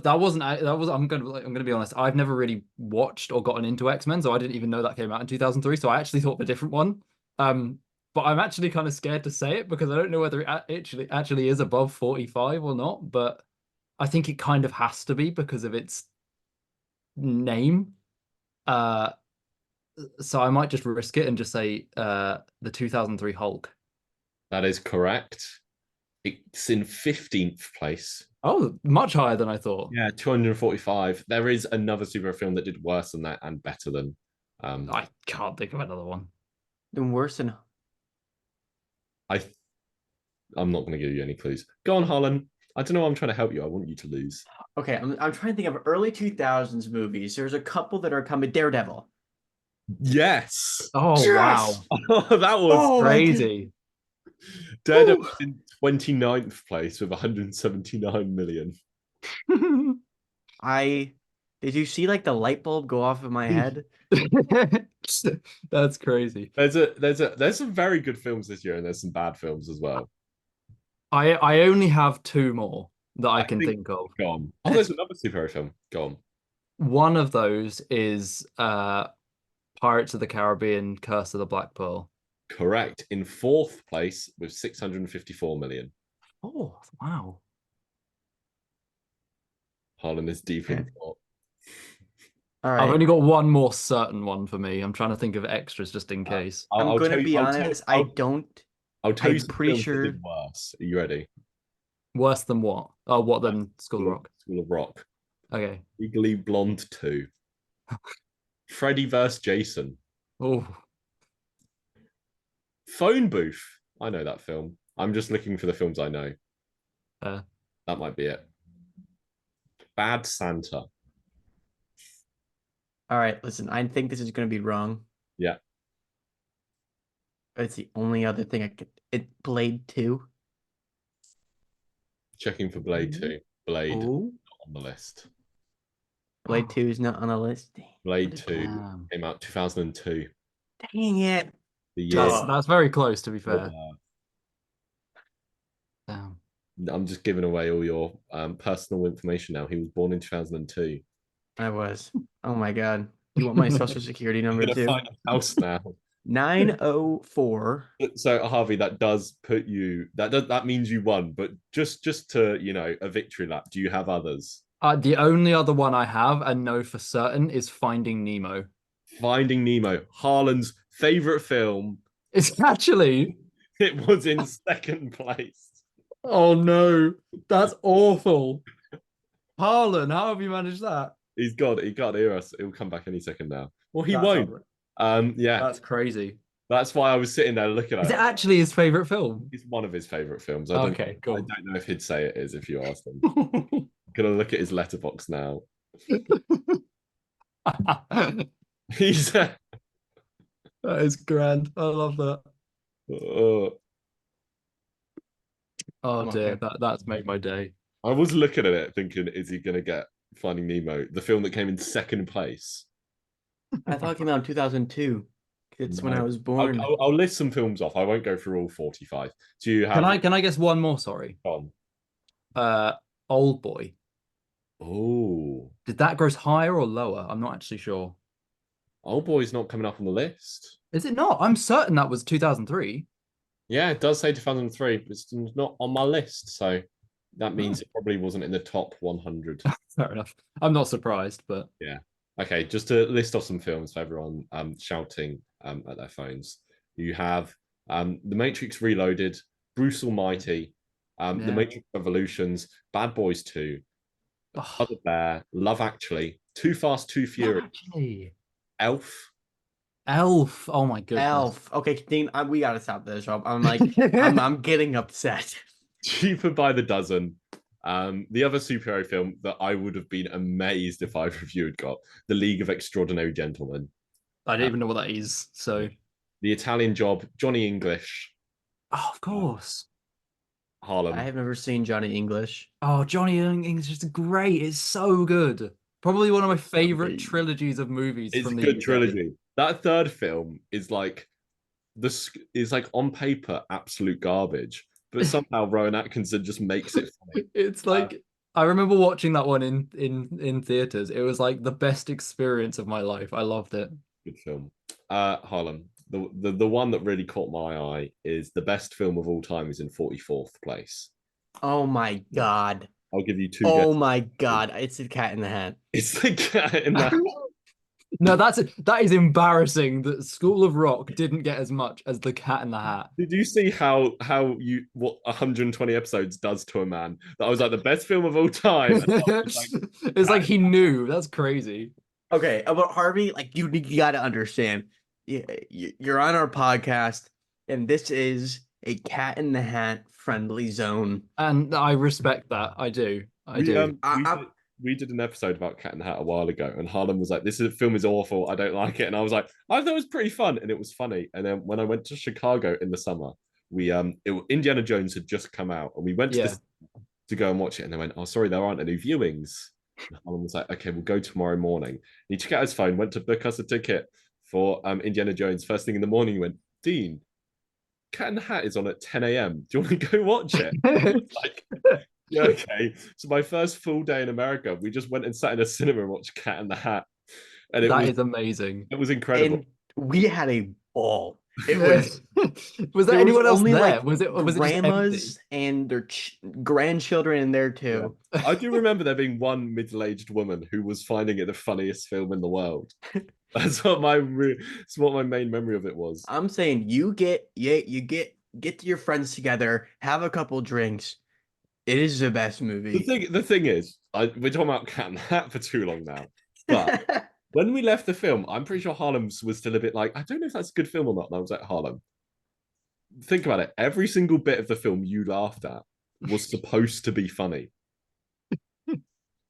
[SPEAKER 3] be honest. I've never really watched or gotten into X-Men, so I didn't even know that came out in 2003. So I actually thought of a different one. But I'm actually kind of scared to say it because I don't know whether it actually is above 45 or not. But I think it kind of has to be because of its name. So I might just risk it and just say the 2003 Hulk.
[SPEAKER 1] That is correct. It's in 15th place.
[SPEAKER 3] Oh, much higher than I thought.
[SPEAKER 1] Yeah, 245. There is another superhero film that did worse than that and better than.
[SPEAKER 3] I can't think of another one.
[SPEAKER 2] Then worse than
[SPEAKER 1] I'm not going to give you any clues. Go on, Harlan. I don't know. I'm trying to help you. I want you to lose.
[SPEAKER 2] okay. I'm trying to think of early 2000s movies. There's a couple that are coming. Daredevil.
[SPEAKER 1] Yes.
[SPEAKER 3] Oh,
[SPEAKER 2] Yes!
[SPEAKER 3] wow.
[SPEAKER 1] That was
[SPEAKER 2] Oh,
[SPEAKER 3] Crazy.
[SPEAKER 1] Daredevil in 29th place with 179 million.
[SPEAKER 2] Did you see like the light bulb go off in my head?
[SPEAKER 3] That's crazy.
[SPEAKER 1] There's some very good films this year, and there's some bad films as well.
[SPEAKER 3] I only have two more that I can think of.
[SPEAKER 1] Go on. Oh, there's another superhero film. Go on.
[SPEAKER 3] One of those is Pirates of the Caribbean, Curse of the Black Pearl.
[SPEAKER 1] Correct. In 4th place with 654 million.
[SPEAKER 3] Oh, wow.
[SPEAKER 1] Harlan is deep in thought.
[SPEAKER 2] All
[SPEAKER 3] I've
[SPEAKER 2] right.
[SPEAKER 3] only got one more certain one for me. I'm trying to think of extras just in case.
[SPEAKER 2] I'm going to be honest. I don't.
[SPEAKER 1] I'll tell you
[SPEAKER 2] I'm
[SPEAKER 1] some
[SPEAKER 2] pretty
[SPEAKER 1] films that
[SPEAKER 2] sure.
[SPEAKER 1] did worse. Are you ready?
[SPEAKER 3] Worse than what? Oh, what than School of Rock?
[SPEAKER 1] School of Rock.
[SPEAKER 3] Okay.
[SPEAKER 1] Legally Blonde 2. Freddy vs. Jason.
[SPEAKER 3] Oh,
[SPEAKER 1] Phone Booth. I know that film. I'm just looking for the films I know.
[SPEAKER 3] uh,
[SPEAKER 1] That might be it. Bad Santa.
[SPEAKER 2] All right. Listen, I think this is going to be wrong.
[SPEAKER 1] Yeah.
[SPEAKER 2] It's the only other thing I could. Blade 2.
[SPEAKER 1] Checking for Blade 2. Blade
[SPEAKER 2] Oh,
[SPEAKER 1] not on the list.
[SPEAKER 2] Blade 2 is not on the list.
[SPEAKER 1] Blade 2
[SPEAKER 3] damn.
[SPEAKER 1] came out 2002.
[SPEAKER 2] Dang it.
[SPEAKER 1] The year.
[SPEAKER 3] That's very close, to be fair. Damn.
[SPEAKER 1] I'm just giving away all your personal information now. He was born in 2002.
[SPEAKER 2] I was. Oh my God. You want my social security number
[SPEAKER 1] I'm gonna
[SPEAKER 2] too?
[SPEAKER 1] find a house now.
[SPEAKER 2] 904.
[SPEAKER 1] So Harvey, that does put you. That means you won. But just to a victory lap. Do you have others?
[SPEAKER 3] The only other one I have and know for certain is Finding Nemo.
[SPEAKER 1] Finding Nemo, Harlan's favorite film.
[SPEAKER 3] It's actually.
[SPEAKER 1] It was in 2nd place.
[SPEAKER 3] Oh no, that's awful. Harlan, how have you managed that?
[SPEAKER 1] He can't hear us. He'll come back any second now. Well, he
[SPEAKER 3] That's
[SPEAKER 1] won't. Yeah,
[SPEAKER 3] That's crazy.
[SPEAKER 1] that's why I was sitting there looking at
[SPEAKER 3] Is
[SPEAKER 1] it.
[SPEAKER 3] it actually his favorite film?
[SPEAKER 1] It's one of his favorite films.
[SPEAKER 3] Okay,
[SPEAKER 1] I
[SPEAKER 3] cool.
[SPEAKER 1] don't know if he'd say it is if you asked him. I'm gonna look at his letterbox now. He's
[SPEAKER 3] That is grand. I love that. Oh
[SPEAKER 2] I'm
[SPEAKER 3] dear,
[SPEAKER 2] okay.
[SPEAKER 3] that's made my day.
[SPEAKER 1] I was looking at it thinking, is he gonna get Finding Nemo, the film that came in 2nd place?
[SPEAKER 2] I thought it came out in 2002. It's when I was born.
[SPEAKER 1] I'll list some films off. I won't go through all 45. Do you have?
[SPEAKER 3] Can I guess one more? Sorry.
[SPEAKER 1] On.
[SPEAKER 3] Old Boy.
[SPEAKER 1] Oh,
[SPEAKER 3] Did that gross higher or lower? I'm not actually sure.
[SPEAKER 1] Old Boy's not coming up on the list.
[SPEAKER 3] Is it not? I'm certain that was 2003.
[SPEAKER 1] Yeah, it does say 2003, but it's not on my list. So that means it probably wasn't in the top 100.
[SPEAKER 3] Fair enough. I'm not surprised, but
[SPEAKER 1] Yeah. Okay, just to list off some films for everyone shouting at their phones. You have The Matrix Reloaded, Bruce Almighty, The Matrix Revolutions, Bad Boys 2, Other Bear, Love Actually, Too Fast, Too Furious, Elf.
[SPEAKER 3] Elf. Oh my goodness.
[SPEAKER 2] Elf. Okay, Dean, we gotta stop this. Rob. I'm like, I'm getting upset.
[SPEAKER 1] Cheaper by the Dozen. The other superhero film that I would have been amazed if either of you had got, The League of Extraordinary Gentlemen.
[SPEAKER 3] I don't even know what that is. So
[SPEAKER 1] The Italian Job, Johnny English.
[SPEAKER 3] Oh, of course.
[SPEAKER 1] Harlem.
[SPEAKER 2] I have never seen Johnny English.
[SPEAKER 3] Oh, Johnny English is great. It's so good. Probably one of my favorite trilogies of movies.
[SPEAKER 1] It's
[SPEAKER 3] from
[SPEAKER 1] a
[SPEAKER 3] the
[SPEAKER 1] good
[SPEAKER 3] UK.
[SPEAKER 1] trilogy. That third film is like on paper absolute garbage, but somehow Rowan Atkinson just makes it funny.
[SPEAKER 3] It's like I remember watching that one in theaters. It was like the best experience of my life. I loved it.
[SPEAKER 1] Good film. Harlem. The one that really caught my eye is the best film of all time is in 44th place.
[SPEAKER 2] Oh my God.
[SPEAKER 1] I'll give you two
[SPEAKER 2] Oh
[SPEAKER 1] guesses.
[SPEAKER 2] my God. It's the Cat in the Hat.
[SPEAKER 1] It's the Cat in the Hat.
[SPEAKER 3] No, that is embarrassing that School of Rock didn't get as much as The Cat in the Hat.
[SPEAKER 1] Did you see how what 120 episodes does to a man? That was like the best film of all time. And
[SPEAKER 3] It's like he knew. That's crazy.
[SPEAKER 2] Okay, about Harvey, like you got to understand. You're on our podcast, and this is a Cat in the Hat friendly zone.
[SPEAKER 3] And I respect that. I do. I do.
[SPEAKER 1] We did an episode about Cat in the Hat a while ago, and Harlan was like, film is awful. I don't like it." And I was like, "I thought it was pretty fun," and it was funny. And then when I went to Chicago in the summer, Indiana Jones had just come out, and we went to to go and watch it. And they went, "Oh, sorry, there aren't any viewings." And Harlan was like, "Okay, we'll go tomorrow morning." And he took out his phone, went to book us a ticket for Indiana Jones. First thing in the morning, he went, "Dean, Cat in the Hat is on at 10 a.m. Do you want to go watch it?" Like, yeah, okay. So my first full day in America, we just went and sat in a cinema and watched Cat in the Hat, and
[SPEAKER 3] That is amazing.
[SPEAKER 1] It was incredible.
[SPEAKER 2] And we had a ball. It was.
[SPEAKER 3] Was there anyone else
[SPEAKER 2] only
[SPEAKER 3] there?
[SPEAKER 2] like
[SPEAKER 3] was it
[SPEAKER 2] grandmas and their grandchildren in there too?
[SPEAKER 1] Yeah. I do remember there being one middle-aged woman who was finding it the funniest film in the world. That's what my main memory of it was.
[SPEAKER 2] I'm saying you get to your friends together, have a couple drinks. It is the best movie.
[SPEAKER 1] The thing is, we're talking about Cat in the Hat for too long now. But when we left the film, I'm pretty sure Harlem was still a bit like, I don't know if that's a good film or not. And I was like, Harlem, think about it. Every single bit of the film you laughed at was supposed to be funny.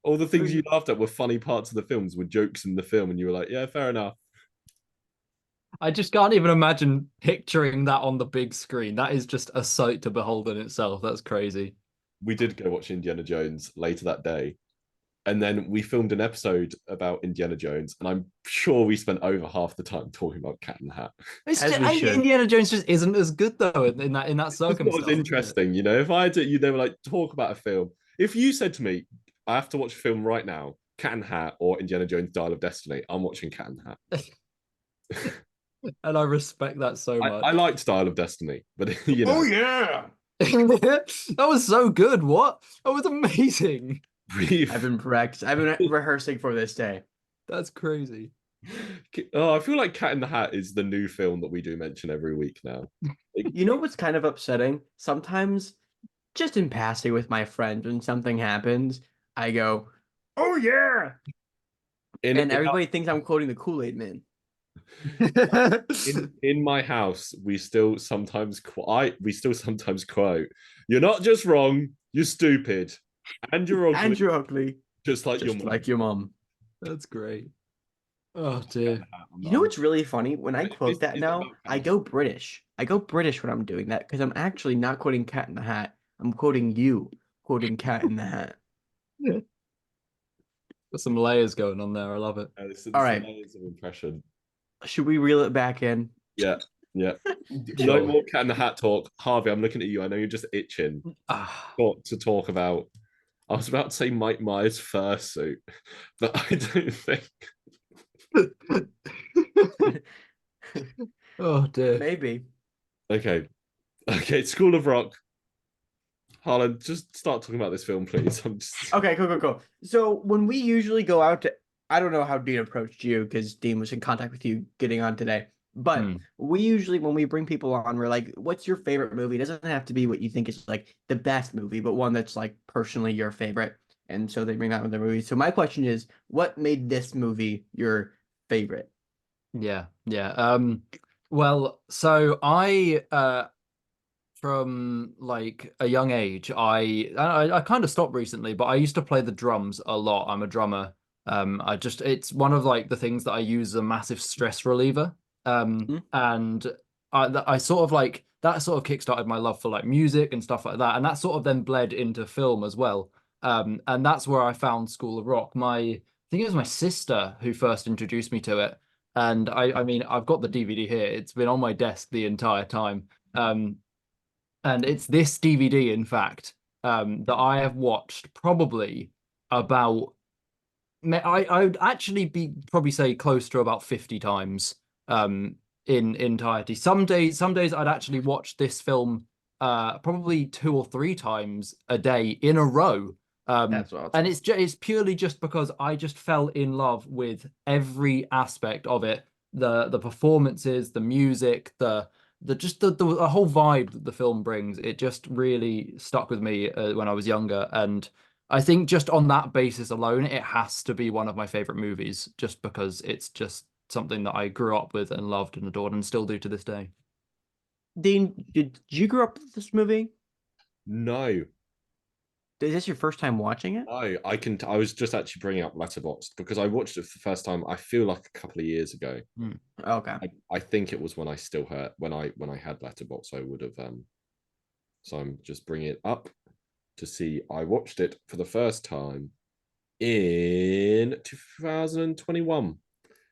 [SPEAKER 1] All the things you laughed at were funny parts of the films, were jokes in the film, and you were like, yeah, fair enough.
[SPEAKER 3] I just can't even imagine picturing that on the big screen. That is just a sight to behold in itself. That's crazy.
[SPEAKER 1] We did go watch Indiana Jones later that day. And then we filmed an episode about Indiana Jones, and I'm sure we spent over half the time talking about Cat in the Hat.
[SPEAKER 3] Indiana Jones just isn't as good though in that circumstance.
[SPEAKER 1] It was interesting, you know. If I had to, they were like, talk about a film. If you said to me, I have to watch a film right now, Cat in the Hat or Indiana Jones Dial of Destiny, I'm watching Cat in the Hat.
[SPEAKER 3] And I respect that so much.
[SPEAKER 1] I liked Dial of Destiny, but you know.
[SPEAKER 2] Oh yeah.
[SPEAKER 3] That was so good. What? That was amazing.
[SPEAKER 2] I've been rehearsing for this day.
[SPEAKER 3] That's crazy.
[SPEAKER 1] Oh, I feel like Cat in the Hat is the new film that we do mention every week now.
[SPEAKER 2] You know what's kind of upsetting? Sometimes, just in passing with my friends, when something happens, I go, "Oh yeah," and everybody thinks I'm quoting the Kool-Aid Man.
[SPEAKER 1] in my house, we still sometimes quote, "You're not just wrong, you're stupid, and you're ugly,
[SPEAKER 2] and you're ugly,
[SPEAKER 1] just like your mom."
[SPEAKER 3] That's great. Oh dear.
[SPEAKER 2] You know what's really funny? When I quote that now, I go British. I go British when I'm doing that because I'm actually not quoting Cat in the Hat. I'm quoting you, quoting Cat in the Hat.
[SPEAKER 3] Got some layers going on there. I love it.
[SPEAKER 2] All right.
[SPEAKER 1] Layers of impression.
[SPEAKER 2] Should we reel it back in?
[SPEAKER 1] Yeah. No more Cat in the Hat talk. Harvey, I'm looking at you. I know you're just itching to talk about. I was about to say Mike Myers' fursuit, but I don't think.
[SPEAKER 3] Oh dear.
[SPEAKER 2] Maybe.
[SPEAKER 1] Okay. School of Rock. Harlan, just start talking about this film, please.
[SPEAKER 2] Okay, cool. So when we usually go out to, I don't know how Dean approached you because Dean was in contact with you getting on today. But we usually, when we bring people on, we're like, what's your favorite movie? It doesn't have to be what you think is like the best movie, but one that's like personally your favorite. And so they bring that with their movie. So my question is, what made this movie your favorite?
[SPEAKER 3] Yeah. Well, so I from like a young age, I kind of stopped recently, but I used to play the drums a lot. I'm a drummer. It's one of like the things that I use as a massive stress reliever. And I sort of like that sort of kickstarted my love for like music and stuff like that, and that sort of then bled into film as well. And that's where I found School of Rock. I think it was my sister who first introduced me to it, and I mean I've got the DVD here. It's been on my desk the entire time. And it's this DVD, in fact, that I have watched probably about. I would actually probably say close to about 50 times. In entirety. Some days I'd actually watch this film probably 2 or 3 times a day in a row.
[SPEAKER 2] That's awesome.
[SPEAKER 3] And it's purely just because I just fell in love with every aspect of it. The performances, the music, the whole vibe that the film brings. It just really stuck with me when I was younger, and I think just on that basis alone, it has to be one of my favorite movies, just because it's just something that I grew up with and loved and adored and still do to this day.
[SPEAKER 2] Dean, did you grow up with this movie?
[SPEAKER 1] No,
[SPEAKER 2] Is this your first time watching it?
[SPEAKER 1] no, I was just actually bringing up Letterboxd because I watched it for the first time. I feel like a couple of years ago.
[SPEAKER 2] Okay.
[SPEAKER 1] I think it was when I still had when I had Letterboxd. I would have So I'm just bringing it up to see. I watched it for the first time in 2021.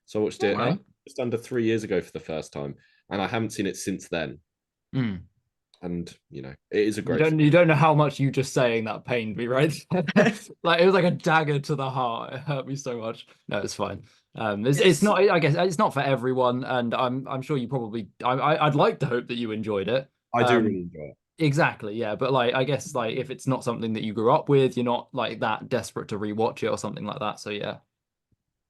[SPEAKER 1] So I watched it
[SPEAKER 2] Wow.
[SPEAKER 1] just under 3 years ago for the first time, and I haven't seen it since then.
[SPEAKER 3] Mm.
[SPEAKER 1] And it is a great.
[SPEAKER 3] You don't know how much you just saying that pained me, right? Like it was like a dagger to the heart. It hurt me so much. No, it's fine. It's not. I guess it's not for everyone, and I'm sure you probably. I'd like to hope that you enjoyed it.
[SPEAKER 1] I do really enjoy it.
[SPEAKER 3] Exactly, yeah. But like, I guess like if it's not something that you grew up with, you're not like that desperate to rewatch it or something like that. So yeah.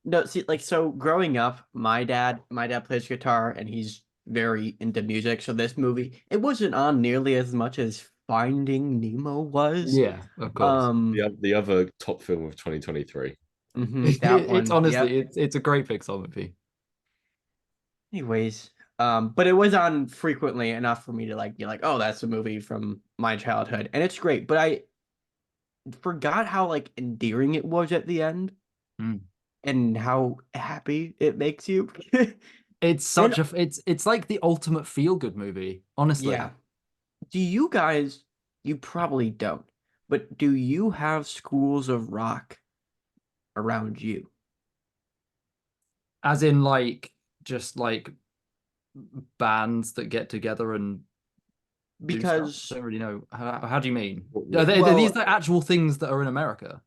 [SPEAKER 2] No, see, like so growing up, my dad plays guitar and he's very into music. So this movie, it wasn't on nearly as much as Finding Nemo was.
[SPEAKER 3] Yeah, of course.
[SPEAKER 1] The other top film of 2023.
[SPEAKER 2] That
[SPEAKER 3] It's
[SPEAKER 2] one. Yep.
[SPEAKER 3] honestly, it's a great Pixar movie.
[SPEAKER 2] Anyways, but it was on frequently enough for me to like be like, oh, that's a movie from my childhood, and it's great. But I forgot how like endearing it was at the end
[SPEAKER 3] Mm.
[SPEAKER 2] and how happy it makes you.
[SPEAKER 3] It's
[SPEAKER 2] Then,
[SPEAKER 3] such a it's like the ultimate feel-good movie, honestly.
[SPEAKER 2] yeah. Do you guys, you probably don't, but do you have schools of rock around you?
[SPEAKER 3] As in like just like bands that get together and do stuff. I
[SPEAKER 2] Because,
[SPEAKER 3] don't really know. How do you mean? Are these
[SPEAKER 2] well,
[SPEAKER 3] the actual things that are in America?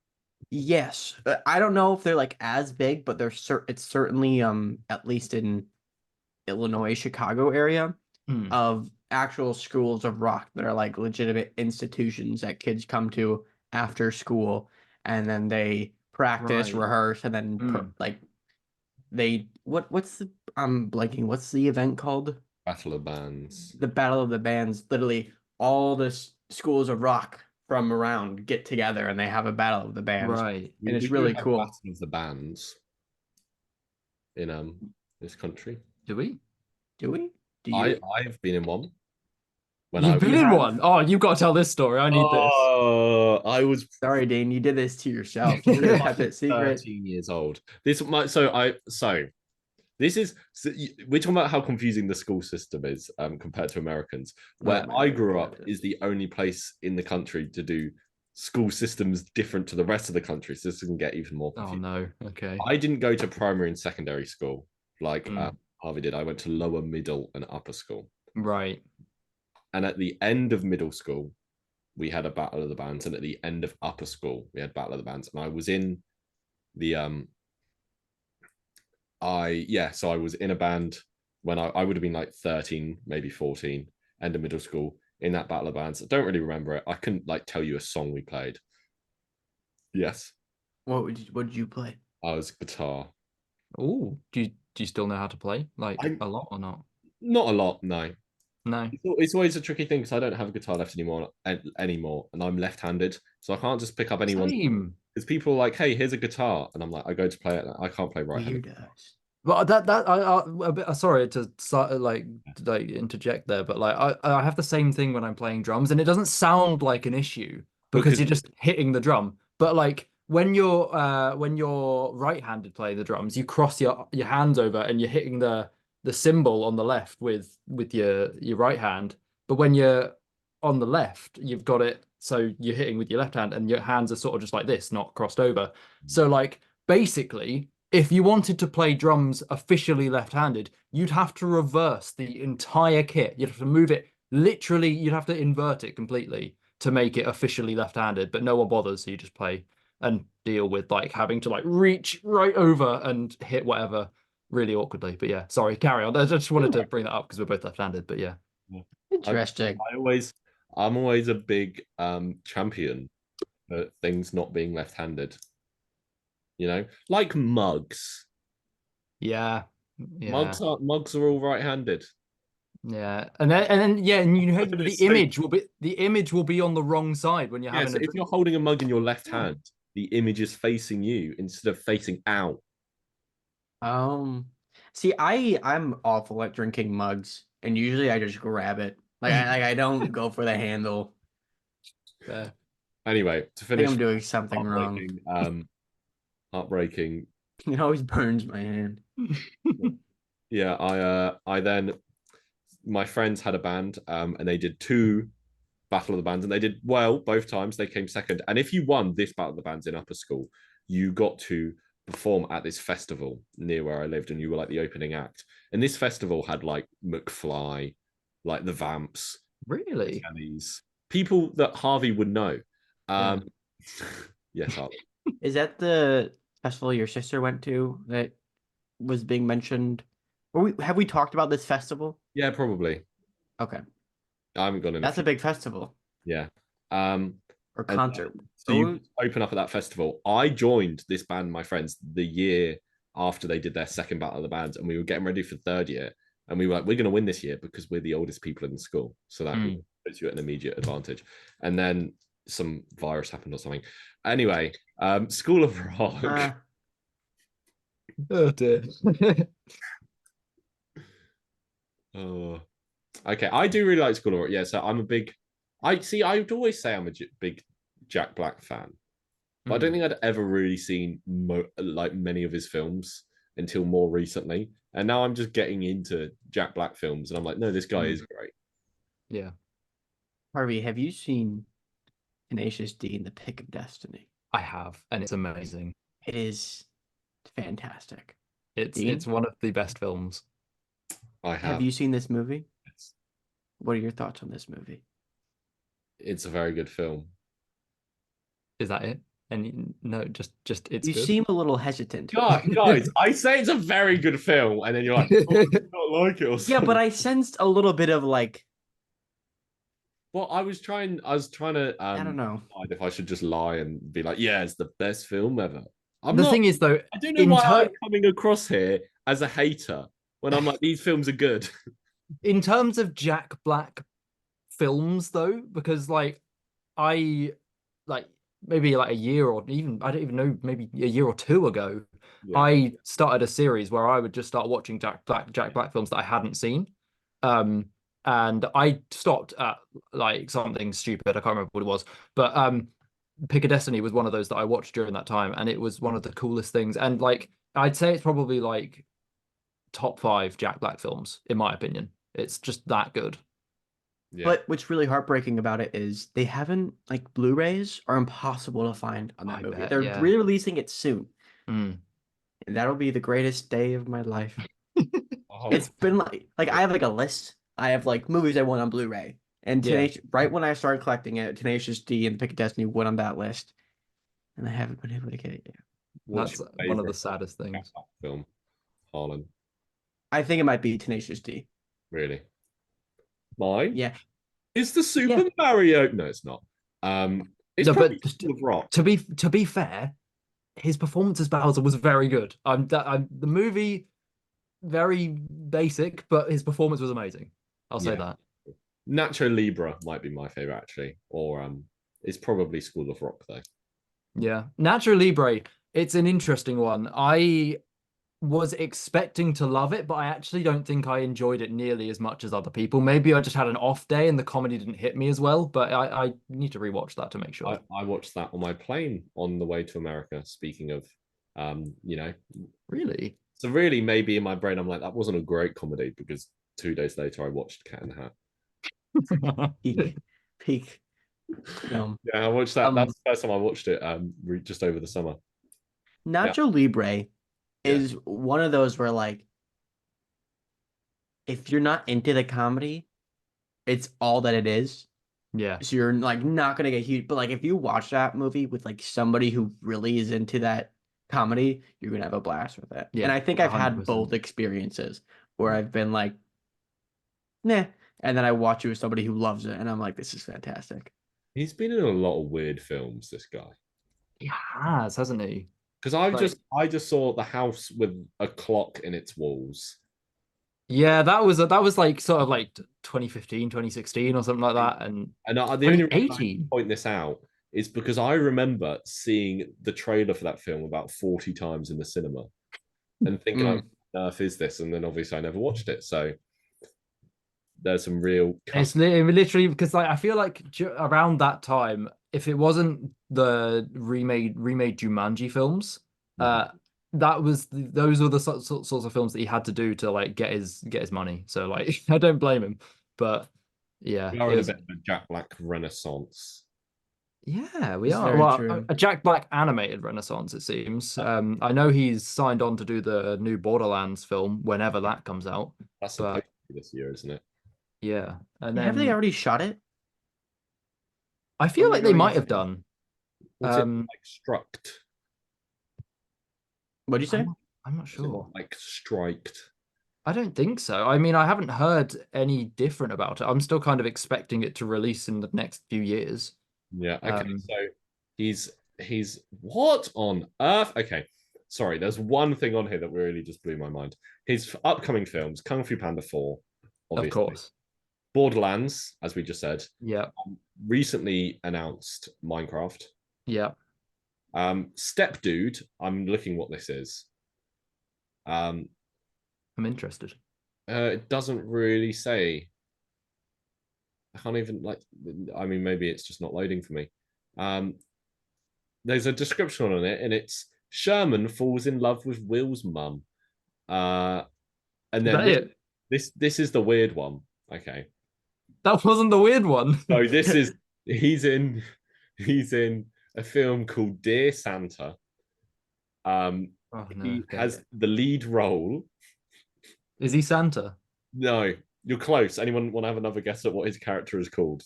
[SPEAKER 2] yes, I don't know if they're like as big, but it's certainly at least in Illinois, Chicago area
[SPEAKER 3] Hmm.
[SPEAKER 2] of actual schools of rock that are like legitimate institutions that kids come to after school, and then they practice,
[SPEAKER 3] Right.
[SPEAKER 2] rehearse, and then
[SPEAKER 3] Hmm.
[SPEAKER 2] like what's the I'm blanking, what's the event called?
[SPEAKER 1] Battle of Bands.
[SPEAKER 2] The Battle of the Bands. Literally all the schools of rock from around get together and they have a battle of the bands,
[SPEAKER 3] Right.
[SPEAKER 2] and
[SPEAKER 1] We
[SPEAKER 2] it's
[SPEAKER 1] do
[SPEAKER 2] really
[SPEAKER 1] have
[SPEAKER 2] cool.
[SPEAKER 1] Battle of the Bands in this country.
[SPEAKER 3] Do we?
[SPEAKER 2] Do we? Do you?
[SPEAKER 1] I've been in one when I
[SPEAKER 3] You've been
[SPEAKER 2] You
[SPEAKER 3] in
[SPEAKER 2] have?
[SPEAKER 3] one. Oh, you've got to tell this story. I need this.
[SPEAKER 1] I was
[SPEAKER 2] Sorry, Dane, you did this to yourself. You should have kept it secret.
[SPEAKER 1] 13 years old. This is we're talking about how confusing the school system is compared to Americans. Where
[SPEAKER 2] my
[SPEAKER 1] I
[SPEAKER 2] God,
[SPEAKER 1] grew
[SPEAKER 2] yeah,
[SPEAKER 1] up
[SPEAKER 2] it
[SPEAKER 1] is the only place in the country to do school systems different to the rest of the country. So this can get even more
[SPEAKER 3] Oh
[SPEAKER 1] confusing.
[SPEAKER 3] no. Okay.
[SPEAKER 1] I didn't go to primary and secondary school like
[SPEAKER 3] Mm.
[SPEAKER 1] Harvey did. I went to lower, middle, and upper school.
[SPEAKER 3] Right.
[SPEAKER 1] And at the end of middle school, we had a battle of the bands, and at the end of upper school, we had battle of the bands. And I was in the so I was in a band when I would have been like 13, maybe 14, end of middle school in that battle of bands. I don't really remember it. I couldn't like tell you a song we played. Yes,
[SPEAKER 2] What did you play?
[SPEAKER 1] I was guitar.
[SPEAKER 3] Oh, do you still know how to play? Like
[SPEAKER 1] I
[SPEAKER 3] a lot or not?
[SPEAKER 1] Not a lot, no.
[SPEAKER 3] No.
[SPEAKER 1] It's always a tricky thing because I don't have a guitar left anymore, and I'm left-handed, so I can't just pick up anyone.
[SPEAKER 3] Same.
[SPEAKER 1] Because people are like, "Hey, here's a guitar," and I'm like, I go to play it, and I can't play right-handed.
[SPEAKER 2] Weird.
[SPEAKER 3] But that I a bit sorry to start like interject there, but like I have the same thing when I'm playing drums, and it doesn't sound like an issue because
[SPEAKER 1] Because
[SPEAKER 3] you're just hitting the drum. But like when you're right-handed playing the drums, you cross your hands over and you're hitting the cymbal on the left with your right hand. But when you're on the left, you've got it so you're hitting with your left hand, and your hands are sort of just like this, not crossed over. So like basically, if you wanted to play drums officially left-handed, you'd have to reverse the entire kit. You'd have to move it literally, you'd have to invert it completely to make it officially left-handed, but no one bothers, so you just play and deal with like having to like reach right over and hit whatever really awkwardly. But yeah, sorry, carry on. I just wanted to bring that up because we're both left-handed, but yeah.
[SPEAKER 2] Interesting.
[SPEAKER 1] I'm always a big champion things not being left-handed. You know, like mugs.
[SPEAKER 3] Yeah. Yeah.
[SPEAKER 1] Mugs are all right-handed.
[SPEAKER 3] Yeah. And then yeah, and you know the
[SPEAKER 1] So,
[SPEAKER 3] image will be on the wrong side when you're
[SPEAKER 1] yeah,
[SPEAKER 3] having
[SPEAKER 1] so
[SPEAKER 3] a
[SPEAKER 1] if
[SPEAKER 3] drink.
[SPEAKER 1] you're holding a mug in your left
[SPEAKER 3] Yeah.
[SPEAKER 1] hand, the image is facing you instead of facing out.
[SPEAKER 2] See, I'm awful at drinking mugs, and usually I just grab it. I don't go for the handle.
[SPEAKER 3] Fair.
[SPEAKER 1] Anyway, to
[SPEAKER 2] I think
[SPEAKER 1] finish,
[SPEAKER 2] I'm doing something wrong.
[SPEAKER 1] heartbreaking, heartbreaking.
[SPEAKER 2] It always burns my hand.
[SPEAKER 1] Yeah, I then my friends had a band, and they did two Battle of the Bands, and they did well both times. They came second, and if you won this Battle of the Bands in upper school, you got to perform at this festival near where I lived, and you were like the opening act. And this festival had like McFly, like the Vamps,
[SPEAKER 3] Really?
[SPEAKER 1] Kellys, people that Harvey would know.
[SPEAKER 3] Yeah.
[SPEAKER 1] Yes, Harvey.
[SPEAKER 2] Is that the festival your sister went to that was being mentioned? Have we talked about this festival?
[SPEAKER 1] Yeah, probably.
[SPEAKER 2] Okay,
[SPEAKER 1] I haven't gone in.
[SPEAKER 2] that's a big festival
[SPEAKER 1] Yeah. Um,
[SPEAKER 2] or
[SPEAKER 1] and
[SPEAKER 2] concert.
[SPEAKER 1] so you open up at that festival. I joined this band, my friends, the year after they did their second Battle of the Bands, and we were getting ready for third year. And we were like, we're going to win this year because we're the oldest people in the school. So that puts you at an immediate advantage. And then some virus happened or something. Anyway, School of Rock.
[SPEAKER 3] Oh dear.
[SPEAKER 1] Oh, okay. I do really like School of Rock. Yeah, so I'm a big. I would always say I'm a big Jack Black fan, but I don't think I'd ever really seen like many of his films until more recently. And now I'm just getting into Jack Black films, and I'm like, no, this guy is great.
[SPEAKER 3] Yeah.
[SPEAKER 2] Harvey, have you seen Tenacious D in the Pick of Destiny?
[SPEAKER 3] I have, and it's amazing.
[SPEAKER 2] It is fantastic.
[SPEAKER 3] It's one of the best films.
[SPEAKER 1] I have.
[SPEAKER 2] Have you seen this movie?
[SPEAKER 1] Yes.
[SPEAKER 2] What are your thoughts on this movie?
[SPEAKER 1] It's a very good film.
[SPEAKER 3] Is that it? And no, just it's
[SPEAKER 2] You
[SPEAKER 3] good.
[SPEAKER 2] seem a little hesitant.
[SPEAKER 1] Guys, I say it's a very good film, and then you're like, oh, I don't like it or something.
[SPEAKER 2] Yeah, but I sensed a little bit of like.
[SPEAKER 1] Well, I was trying to
[SPEAKER 2] I don't know.
[SPEAKER 1] decide if I should just lie and be like, yeah, it's the best film ever.
[SPEAKER 3] The thing is, though,
[SPEAKER 1] I don't know why I'm coming across here as a hater when I'm like, these films are good.
[SPEAKER 3] In terms of Jack Black films, though, because like I like maybe like a year or even I don't even know, maybe a year or two ago, I started a series where I would just start watching Jack Black films that I hadn't seen. And I stopped at like something stupid. I can't remember what it was, but Pick of Destiny was one of those that I watched during that time, and it was one of the coolest things. And like I'd say it's probably like top 5 Jack Black films in my opinion. It's just that good.
[SPEAKER 2] Yeah. But what's really heartbreaking about it is they haven't like Blu-rays are impossible to find on that movie. They're re-releasing it soon. And that'll be the greatest day of my life. It's been like I have like a list. I have like movies I want on Blu-ray. And right when I started collecting it, Tenacious D and Pick of Destiny went on that list. And I haven't been able to get it yet.
[SPEAKER 3] That's one of the saddest things.
[SPEAKER 1] Film, Harlan.
[SPEAKER 2] I think it might be Tenacious D.
[SPEAKER 1] Really? Mine?
[SPEAKER 2] Yeah.
[SPEAKER 1] It's the Super Mario. No, it's not. It's
[SPEAKER 3] no,
[SPEAKER 1] probably
[SPEAKER 3] but
[SPEAKER 1] Rock.
[SPEAKER 3] To be fair, his performance as Bowser was very good. The movie very basic, but his performance was amazing. I'll say that.
[SPEAKER 1] Nacho Libre might be my favorite actually, or it's probably School of Rock though.
[SPEAKER 3] Yeah, Nacho Libre. It's an interesting one. I was expecting to love it, but I actually don't think I enjoyed it nearly as much as other people. Maybe I just had an off day and the comedy didn't hit me as well, but I need to rewatch that to make sure.
[SPEAKER 1] I watched that on my plane on the way to America, speaking of,
[SPEAKER 3] Really?
[SPEAKER 1] So really maybe in my brain, I'm like, that wasn't a great comedy because 2 days later I watched Cat in the Hat.
[SPEAKER 2] Peak.
[SPEAKER 1] Yeah, I watched that. That's the first time I watched it just over the summer.
[SPEAKER 2] Nacho Libre is one of those where like if you're not into the comedy, it's all that it is.
[SPEAKER 3] Yeah.
[SPEAKER 2] So you're like not gonna get huge. But like if you watch that movie with like somebody who really is into that comedy, you're gonna have a blast with it. Yeah, and I think I've 100%. Had both experiences where I've been like, nah, and then I watch it with somebody who loves it, and I'm like, this is fantastic.
[SPEAKER 1] He's been in a lot of weird films, this guy.
[SPEAKER 3] He has, hasn't he?
[SPEAKER 1] Because
[SPEAKER 3] Like,
[SPEAKER 1] I just saw the house with a clock in its walls.
[SPEAKER 3] yeah, that was like sort of like 2015, 2016 or something like that, and
[SPEAKER 1] And the only reason I
[SPEAKER 3] 2018.
[SPEAKER 1] point this out is because I remember seeing the trailer for that film about 40 times in the cinema and thinking, like,
[SPEAKER 2] Mm.
[SPEAKER 1] what on earth is this? And then obviously I never watched it. So there's some real
[SPEAKER 3] It's
[SPEAKER 1] custom.
[SPEAKER 3] literally because like I feel like around that time, if it wasn't the remade Jumanji films,
[SPEAKER 1] Mhm.
[SPEAKER 3] uh, those were the sorts of films that he had to do to like get his money. So like I don't blame him, but yeah,
[SPEAKER 1] We are
[SPEAKER 3] it
[SPEAKER 1] in a
[SPEAKER 3] was
[SPEAKER 1] bit of a Jack Black renaissance.
[SPEAKER 3] yeah we
[SPEAKER 2] It's
[SPEAKER 3] are
[SPEAKER 2] very
[SPEAKER 3] well
[SPEAKER 2] true.
[SPEAKER 3] a Jack Black animated renaissance it seems. I know he's signed on to do the new Borderlands film whenever that comes out,
[SPEAKER 1] That's supposed
[SPEAKER 3] but
[SPEAKER 1] to be this year, isn't it?
[SPEAKER 3] yeah, and
[SPEAKER 2] Have they
[SPEAKER 3] then
[SPEAKER 2] already shot it?
[SPEAKER 3] I
[SPEAKER 2] Or
[SPEAKER 3] feel
[SPEAKER 2] am I
[SPEAKER 3] like they
[SPEAKER 2] going
[SPEAKER 3] might have
[SPEAKER 2] insane?
[SPEAKER 3] done.
[SPEAKER 1] Was it
[SPEAKER 3] Um,
[SPEAKER 1] like struct?
[SPEAKER 2] What'd you
[SPEAKER 3] I'm
[SPEAKER 2] say?
[SPEAKER 3] not, I'm not
[SPEAKER 1] Was it not
[SPEAKER 3] sure.
[SPEAKER 1] like striked?
[SPEAKER 3] I don't think so. I mean, I haven't heard any different about it. I'm still kind of expecting it to release in the next few years.
[SPEAKER 1] Yeah. Okay.
[SPEAKER 3] Um,
[SPEAKER 1] So he's what on earth? Okay. Sorry, there's one thing on here that really just blew my mind. His upcoming films, Kung Fu Panda 4,
[SPEAKER 3] of
[SPEAKER 1] obviously.
[SPEAKER 3] course.
[SPEAKER 1] Borderlands, as we just said.
[SPEAKER 3] Yeah.
[SPEAKER 1] Recently announced Minecraft.
[SPEAKER 3] Yeah.
[SPEAKER 1] Step Dude, I'm looking what this is. Um,
[SPEAKER 3] I'm interested.
[SPEAKER 1] it doesn't really say. I can't even like. I mean, maybe it's just not loading for me. Um, there's a description on it, and it's Sherman falls in love with Will's mum. Uh, and
[SPEAKER 3] Is
[SPEAKER 1] then
[SPEAKER 3] that it?
[SPEAKER 1] this is the weird one. Okay,
[SPEAKER 3] That wasn't the weird one.
[SPEAKER 1] so this is he's in he's in a film called Dear Santa.
[SPEAKER 3] Oh no.
[SPEAKER 1] He
[SPEAKER 3] Okay.
[SPEAKER 1] has the lead role.
[SPEAKER 3] Is he Santa?
[SPEAKER 1] No, you're close. Anyone want to have another guess at what his character is called?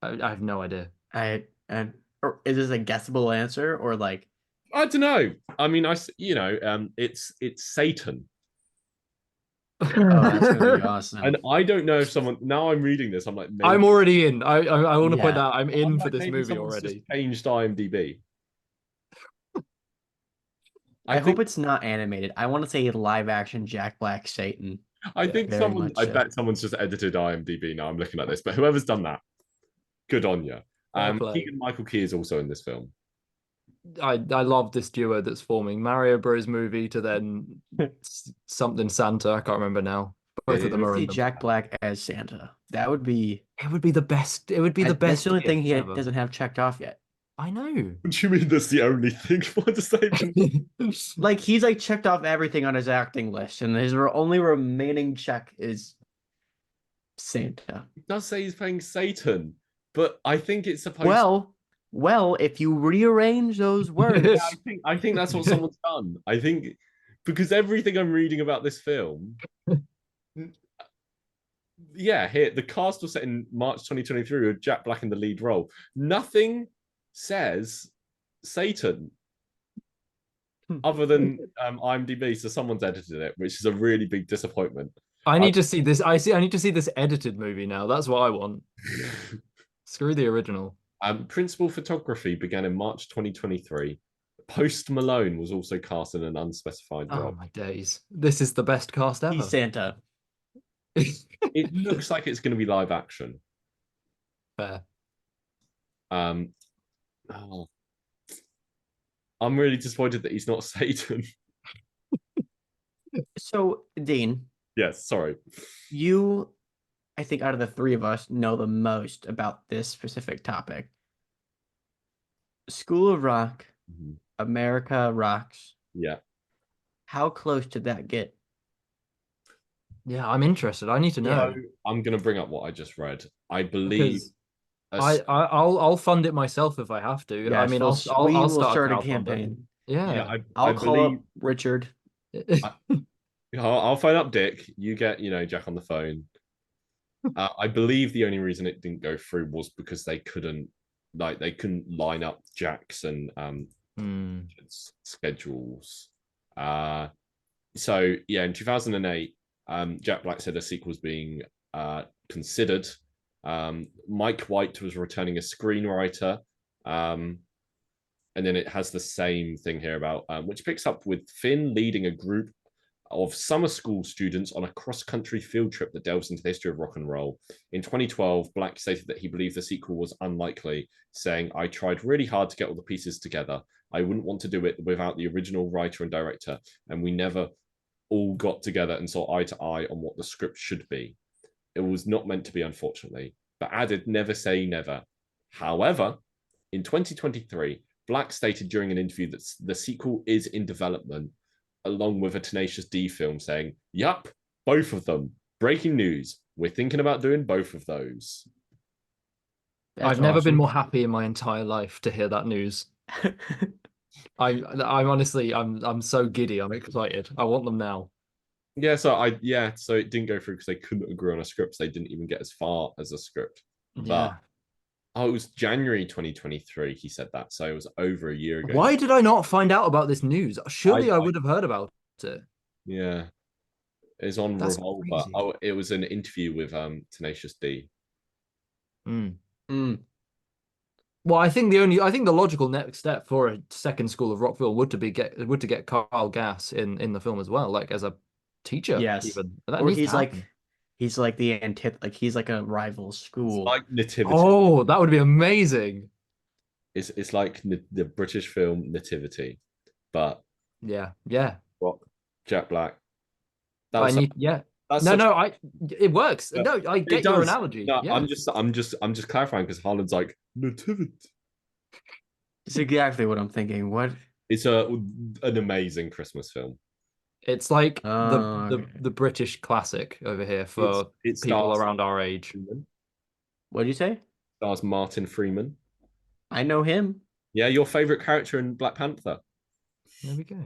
[SPEAKER 3] I have no idea.
[SPEAKER 2] Or is this a guessable answer or like?
[SPEAKER 1] I don't know. I mean, it's Satan.
[SPEAKER 2] Oh, that's gonna be awesome.
[SPEAKER 1] And I don't know if someone now I'm reading this, I'm like,
[SPEAKER 3] I'm
[SPEAKER 1] maybe
[SPEAKER 3] already in. I want to point
[SPEAKER 2] Yeah.
[SPEAKER 3] out I'm
[SPEAKER 1] I'm
[SPEAKER 3] in for
[SPEAKER 1] like,
[SPEAKER 3] this
[SPEAKER 1] maybe
[SPEAKER 3] movie
[SPEAKER 1] someone's just
[SPEAKER 3] already.
[SPEAKER 1] changed IMDb. I
[SPEAKER 2] I hope
[SPEAKER 1] think
[SPEAKER 2] it's not animated. I want to say live action Jack Black Satan.
[SPEAKER 1] I think
[SPEAKER 2] Very
[SPEAKER 1] someone
[SPEAKER 2] much
[SPEAKER 1] I
[SPEAKER 2] so.
[SPEAKER 1] bet someone's just edited IMDb now. I'm looking at this, but whoever's done that, good on you.
[SPEAKER 3] Fair play.
[SPEAKER 1] Keegan Michael Key is also in this film.
[SPEAKER 3] I love this duo that's forming Mario Bros movie to then something Santa. I can't remember now. Both
[SPEAKER 1] Yeah,
[SPEAKER 3] of
[SPEAKER 2] I
[SPEAKER 3] them
[SPEAKER 2] want to
[SPEAKER 3] are
[SPEAKER 2] see
[SPEAKER 3] in them.
[SPEAKER 2] Jack Black as Santa. That would be.
[SPEAKER 3] It would be the best. It would be the
[SPEAKER 2] That's
[SPEAKER 3] best
[SPEAKER 2] the only thing
[SPEAKER 3] gift
[SPEAKER 2] he
[SPEAKER 3] ever.
[SPEAKER 2] doesn't have checked off yet.
[SPEAKER 3] I know.
[SPEAKER 1] What do you mean that's the only thing? What does that even
[SPEAKER 2] Like he's like checked off everything on his acting list, and his only remaining check is Santa.
[SPEAKER 1] It does say he's playing Satan, but I think it's supposed
[SPEAKER 2] Well, if you rearrange those words,
[SPEAKER 1] I think that's what someone's done. I think because everything I'm reading about this film, yeah, here the cast was set in March 2023 with Jack Black in the lead role. Nothing says Satan other than IMDb, so someone's edited it, which is a really big disappointment.
[SPEAKER 3] I need to see this. I need to see this edited movie now. That's what I want. Screw the original.
[SPEAKER 1] Principal photography began in March 2023. Post Malone was also cast in an unspecified
[SPEAKER 3] Oh
[SPEAKER 1] role.
[SPEAKER 3] my days. This is the best cast ever.
[SPEAKER 2] he's Santa.
[SPEAKER 1] It looks like it's going to be live action.
[SPEAKER 3] Fair.
[SPEAKER 1] Oh, I'm really disappointed that he's not Satan.
[SPEAKER 2] So, Dean,
[SPEAKER 1] Yes, sorry.
[SPEAKER 2] you, I think, out of the three of us, know the most about this specific topic. School of Rock,
[SPEAKER 1] Mhm.
[SPEAKER 2] America Rocks.
[SPEAKER 1] Yeah.
[SPEAKER 2] How close did that get?
[SPEAKER 3] Yeah, I'm interested. I need to know.
[SPEAKER 1] So I'm going to bring up what I just read. I believe
[SPEAKER 3] Because I'll fund it myself if I have to. I
[SPEAKER 2] Yes,
[SPEAKER 3] mean,
[SPEAKER 2] we
[SPEAKER 3] I'll
[SPEAKER 2] will
[SPEAKER 3] start
[SPEAKER 2] start a
[SPEAKER 3] crowdfunding.
[SPEAKER 2] campaign.
[SPEAKER 1] yeah,
[SPEAKER 3] Yeah.
[SPEAKER 2] I'll call
[SPEAKER 1] believe
[SPEAKER 2] up Richard.
[SPEAKER 1] I'll phone up Dick. You get, Jack on the phone. I believe the only reason it didn't go through was because they couldn't line up Jack's and schedules. So yeah, in 2008, Jack Black said a sequel was being considered, Mike White was returning as screenwriter. And then it has the same thing here about which picks up with Finn leading a group of summer school students on a cross-country field trip that delves into the history of rock and roll. In 2012, Black stated that he believed the sequel was unlikely, saying, "I tried really hard to get all the pieces together. I wouldn't want to do it without the original writer and director, and we never all got together and saw eye to eye on what the script should be. It was not meant to be, unfortunately," but added, "Never say never." However, in 2023, Black stated during an interview that the sequel is in development, along with a Tenacious D film, saying, "Yup, both of them. Breaking news. We're thinking about doing both of those."
[SPEAKER 3] I've never been more happy in my entire life to hear that news. I'm honestly, I'm so giddy. I'm excited. I want them now.
[SPEAKER 1] Yeah, so it didn't go through because they couldn't agree on a script. So they didn't even get as far as a script. But
[SPEAKER 3] Yeah.
[SPEAKER 1] oh, it was January 2023. He said that, so it was over a year ago.
[SPEAKER 3] Why did I not find out about this news? Surely I would have heard about it.
[SPEAKER 1] Yeah, it's on
[SPEAKER 3] That's
[SPEAKER 1] Revolver.
[SPEAKER 3] crazy.
[SPEAKER 1] Oh, it was an interview with Tenacious D.
[SPEAKER 3] Well, I think the logical next step for a second School of Rock film would to get Carl Gass in the film as well, like as a teacher.
[SPEAKER 2] Yes.
[SPEAKER 3] Even that
[SPEAKER 2] Or
[SPEAKER 3] needs to
[SPEAKER 2] he's like
[SPEAKER 3] happen.
[SPEAKER 2] he's like he's like a rival
[SPEAKER 1] It's
[SPEAKER 2] school.
[SPEAKER 1] like Nativity.
[SPEAKER 3] Oh, that would be amazing.
[SPEAKER 1] It's like the British film Nativity, but
[SPEAKER 3] Yeah.
[SPEAKER 1] Rock, Jack Black.
[SPEAKER 3] I need yeah.
[SPEAKER 1] That's
[SPEAKER 3] No, it works.
[SPEAKER 1] Yeah.
[SPEAKER 3] No, I
[SPEAKER 1] It
[SPEAKER 3] get your
[SPEAKER 1] does.
[SPEAKER 3] analogy.
[SPEAKER 1] No,
[SPEAKER 3] Yeah.
[SPEAKER 1] I'm just clarifying because Harlan's like Nativity.
[SPEAKER 2] It's exactly what I'm thinking. What?
[SPEAKER 1] It's an amazing Christmas film.
[SPEAKER 3] It's like
[SPEAKER 2] Okay.
[SPEAKER 3] the British classic over here for
[SPEAKER 1] It
[SPEAKER 3] people
[SPEAKER 1] stars
[SPEAKER 3] around our age.
[SPEAKER 2] What did you say?
[SPEAKER 1] Stars Martin Freeman.
[SPEAKER 2] I know him.
[SPEAKER 1] Yeah, your favorite character in Black Panther.
[SPEAKER 3] There we go.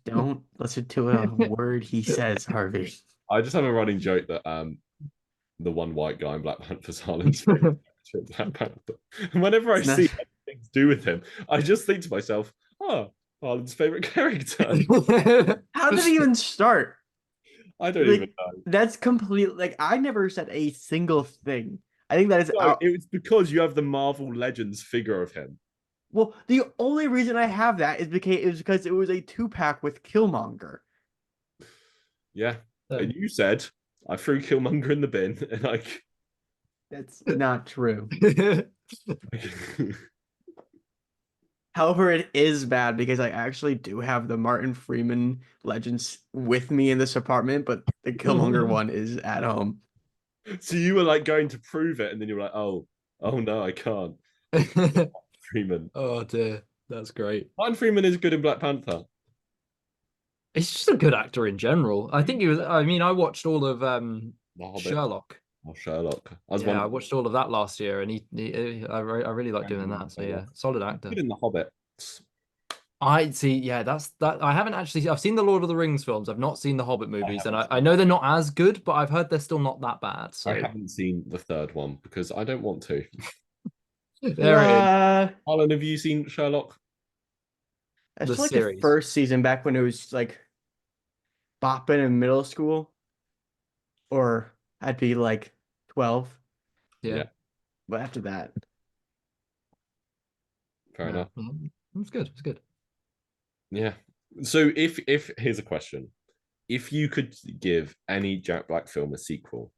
[SPEAKER 2] Don't listen to a word he says, Harvey.
[SPEAKER 1] I just have a running joke that the one white guy in Black Panther's Harlan's favorite character in Black Panther. And whenever I
[SPEAKER 2] It's not-
[SPEAKER 1] see things to do with him, I just think to myself, "Oh, Harlan's favorite character."
[SPEAKER 2] How did it even start?
[SPEAKER 1] I don't
[SPEAKER 2] Like,
[SPEAKER 1] even know.
[SPEAKER 2] That's complete. Like I never said a single thing. I think that is
[SPEAKER 1] No, it was because you have the Marvel Legends figure of him.
[SPEAKER 2] Well, the only reason I have that is because it was a 2-pack with Killmonger.
[SPEAKER 1] Yeah. And you said I threw Killmonger in the bin and
[SPEAKER 2] That's not true. However, it is bad because I actually do have the Martin Freeman Legends with me in this apartment, but the Killmonger one is at home.
[SPEAKER 1] So you were like going to prove it, and then you were like, "Oh no, I can't." Freeman.
[SPEAKER 3] Oh dear, that's great.
[SPEAKER 1] Martin Freeman is good in Black Panther.
[SPEAKER 3] He's just a good actor in general. I think he was. I mean, I watched all of
[SPEAKER 1] The Hobbit.
[SPEAKER 3] Sherlock.
[SPEAKER 1] Oh, Sherlock.
[SPEAKER 3] I watched all of that last year, and I really like doing that. So yeah, solid actor.
[SPEAKER 1] Good in The Hobbit.
[SPEAKER 3] I see. Yeah, that's that. I haven't actually. I've seen the Lord of the Rings films. I've not seen the Hobbit movies, and I know they're not as good, but I've heard they're still not that bad. So
[SPEAKER 1] I haven't seen the third one because I don't want to.
[SPEAKER 3] there it is.
[SPEAKER 1] Alan, have you seen Sherlock?
[SPEAKER 2] I
[SPEAKER 3] The
[SPEAKER 2] feel like
[SPEAKER 3] series.
[SPEAKER 2] the first season back when it was like bopping in middle school, or I'd be like 12.
[SPEAKER 3] Yeah.
[SPEAKER 2] But after that,
[SPEAKER 1] Fair enough.
[SPEAKER 3] It's good. It's good.
[SPEAKER 1] Yeah. So if here's a question. If you could give any Jack Black film a sequel,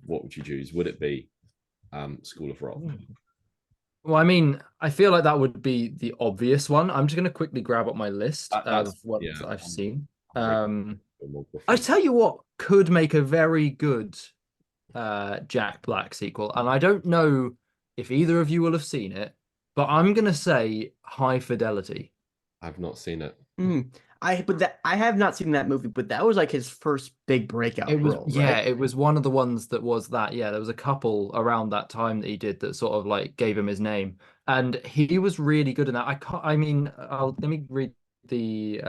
[SPEAKER 1] what would you choose? Would it be School of Rock?
[SPEAKER 3] Well, I mean, I feel like that would be the obvious one. I'm just going to quickly grab up my list of what I've seen. I tell you what could make a very good Jack Black sequel, and I don't know if either of you will have seen it, but I'm going to say High Fidelity.
[SPEAKER 1] I've not seen it.
[SPEAKER 2] I have not seen that movie, but that was like his first big breakout role, right?
[SPEAKER 3] It was one of the ones that was that. Yeah, there was a couple around that time that he did that sort of like gave him his name, and he was really good in that. Let me read the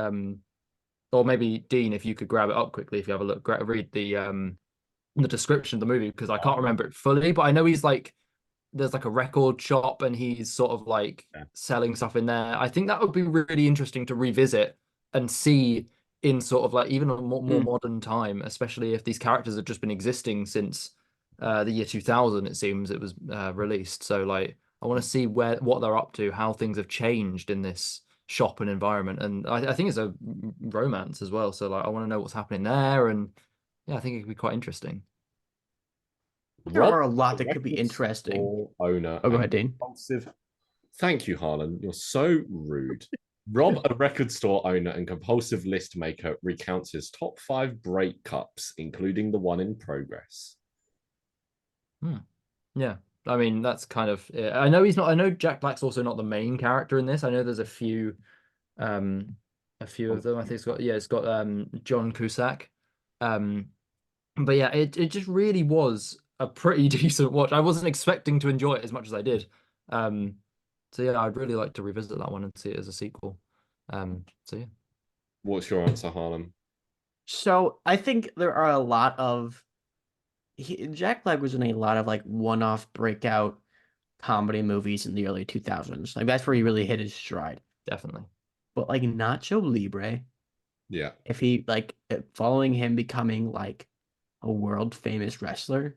[SPEAKER 3] or maybe Dean, if you could grab it up quickly, if you have a look, read the description of the movie because I can't remember it fully, but I know he's like there's like a record shop and he's sort of like selling stuff in there. I think that would be really interesting to revisit and see in sort of like even a more modern time, especially if these characters have just been existing since the year 2000. It seems it was released. So like, I want to see what they're up to, how things have changed in this shop and environment, and I think it's a romance as well. So like, I want to know what's happening there, and yeah, I think it could be quite interesting.
[SPEAKER 2] There
[SPEAKER 1] Rob,
[SPEAKER 2] are a lot
[SPEAKER 1] a
[SPEAKER 2] that could be
[SPEAKER 1] record
[SPEAKER 2] interesting.
[SPEAKER 1] store owner
[SPEAKER 2] Oh, go
[SPEAKER 1] and
[SPEAKER 2] ahead, Dean.
[SPEAKER 1] compulsive. Thank you, Harlan. You're so rude. Rob, a record store owner and compulsive list maker, recounts his top 5 breakups, including the one in progress.
[SPEAKER 3] Yeah, I mean that's kind of it. I know he's not. I know Jack Black's also not the main character in this. I know there's um, a few of them. I think it's got John Cusack, um, but yeah, it just really was a pretty decent watch. I wasn't expecting to enjoy it as much as I did. Um, so yeah, I'd really like to revisit that one and see it as a sequel. So yeah.
[SPEAKER 1] What's your answer, Harlan?
[SPEAKER 2] So I think there are a lot of Jack Black was in a lot of like one-off breakout comedy movies in the early 2000s. Like that's where he really hit his stride.
[SPEAKER 3] Definitely.
[SPEAKER 2] But like Nacho Libre,
[SPEAKER 1] Yeah.
[SPEAKER 2] if he like following him becoming like a world famous wrestler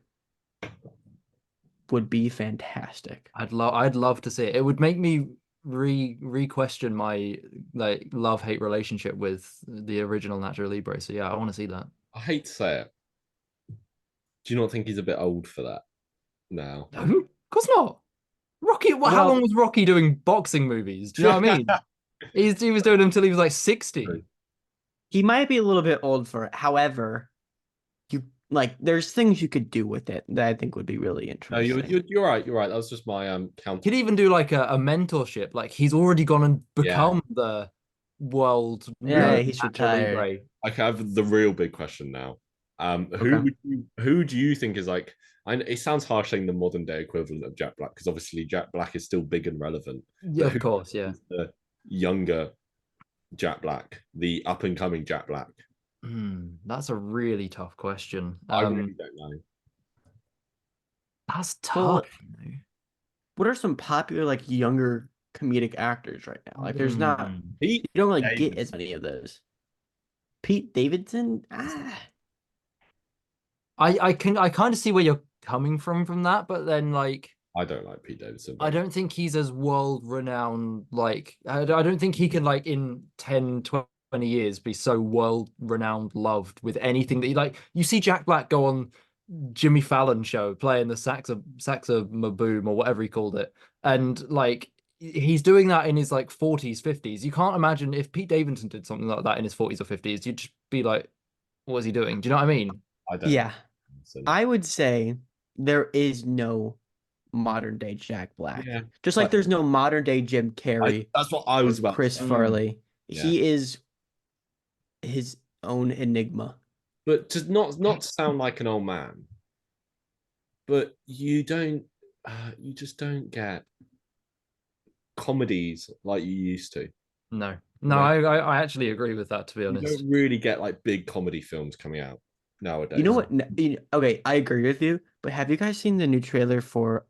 [SPEAKER 2] would be fantastic.
[SPEAKER 3] I'd love to see it. It would make me re-question my like love-hate relationship with the original Nacho Libre. So yeah, I want to see that.
[SPEAKER 1] I hate to say it. Do you not think he's a bit old for that now?
[SPEAKER 3] No, of course not. Rocky, how long was Rocky doing boxing movies? Do you know what I mean? He was doing them until he was like 60.
[SPEAKER 2] He might be a little bit old for it. However, you like there's things you could do with it that I think would be really
[SPEAKER 1] No,
[SPEAKER 2] interesting.
[SPEAKER 1] you're right. You're right. That was just my counter.
[SPEAKER 3] Could even do like a mentorship. Like he's already gone and become the world.
[SPEAKER 2] Yeah, he's
[SPEAKER 3] Nacho
[SPEAKER 2] retired.
[SPEAKER 3] Libre.
[SPEAKER 1] I have the real big question now.
[SPEAKER 2] Okay.
[SPEAKER 1] Who do you think is like? It sounds harsh saying the modern day equivalent of Jack Black because obviously Jack Black is still big and relevant.
[SPEAKER 3] Yeah,
[SPEAKER 1] But
[SPEAKER 3] of course, yeah.
[SPEAKER 1] the younger Jack Black, the up and coming Jack Black?
[SPEAKER 3] That's a really tough question.
[SPEAKER 1] I really don't know.
[SPEAKER 3] That's
[SPEAKER 2] Well,
[SPEAKER 3] tough.
[SPEAKER 2] what are some popular like younger comedic actors right now? Like there's not you
[SPEAKER 1] Pete
[SPEAKER 2] don't really get
[SPEAKER 1] Davidson.
[SPEAKER 2] as many of those. Pete Davidson?
[SPEAKER 3] I kind of see where you're coming from that, but then like
[SPEAKER 1] I don't like Pete Davidson.
[SPEAKER 3] I don't think he's as world renowned. Like I don't think he can like in 10, 20 years be so world renowned loved with anything that he like. You see Jack Black go on Jimmy Fallon show playing the saxa maboom or whatever he called it, and like he's doing that in his like 40s 50s. You can't imagine if Pete Davidson did something like that in his 40s or 50s, you'd just be like, what is he doing? Do you know what I mean?
[SPEAKER 1] I don't.
[SPEAKER 2] Yeah.
[SPEAKER 1] Listen.
[SPEAKER 2] I would say there is no modern day Jack Black.
[SPEAKER 1] Yeah,
[SPEAKER 2] Just like there's no modern day Jim Carrey.
[SPEAKER 1] that's what I was about.
[SPEAKER 2] Chris
[SPEAKER 1] to say.
[SPEAKER 2] Farley.
[SPEAKER 1] Yeah.
[SPEAKER 2] He is his own enigma.
[SPEAKER 1] But to not sound like an old man, but you just don't get comedies like you used to.
[SPEAKER 3] No,
[SPEAKER 1] Right.
[SPEAKER 3] I actually agree with that, to be
[SPEAKER 1] You
[SPEAKER 3] honest.
[SPEAKER 1] don't really get like big comedy films coming out nowadays.
[SPEAKER 2] You know what? Okay, I agree with you. But have you guys seen the new trailer for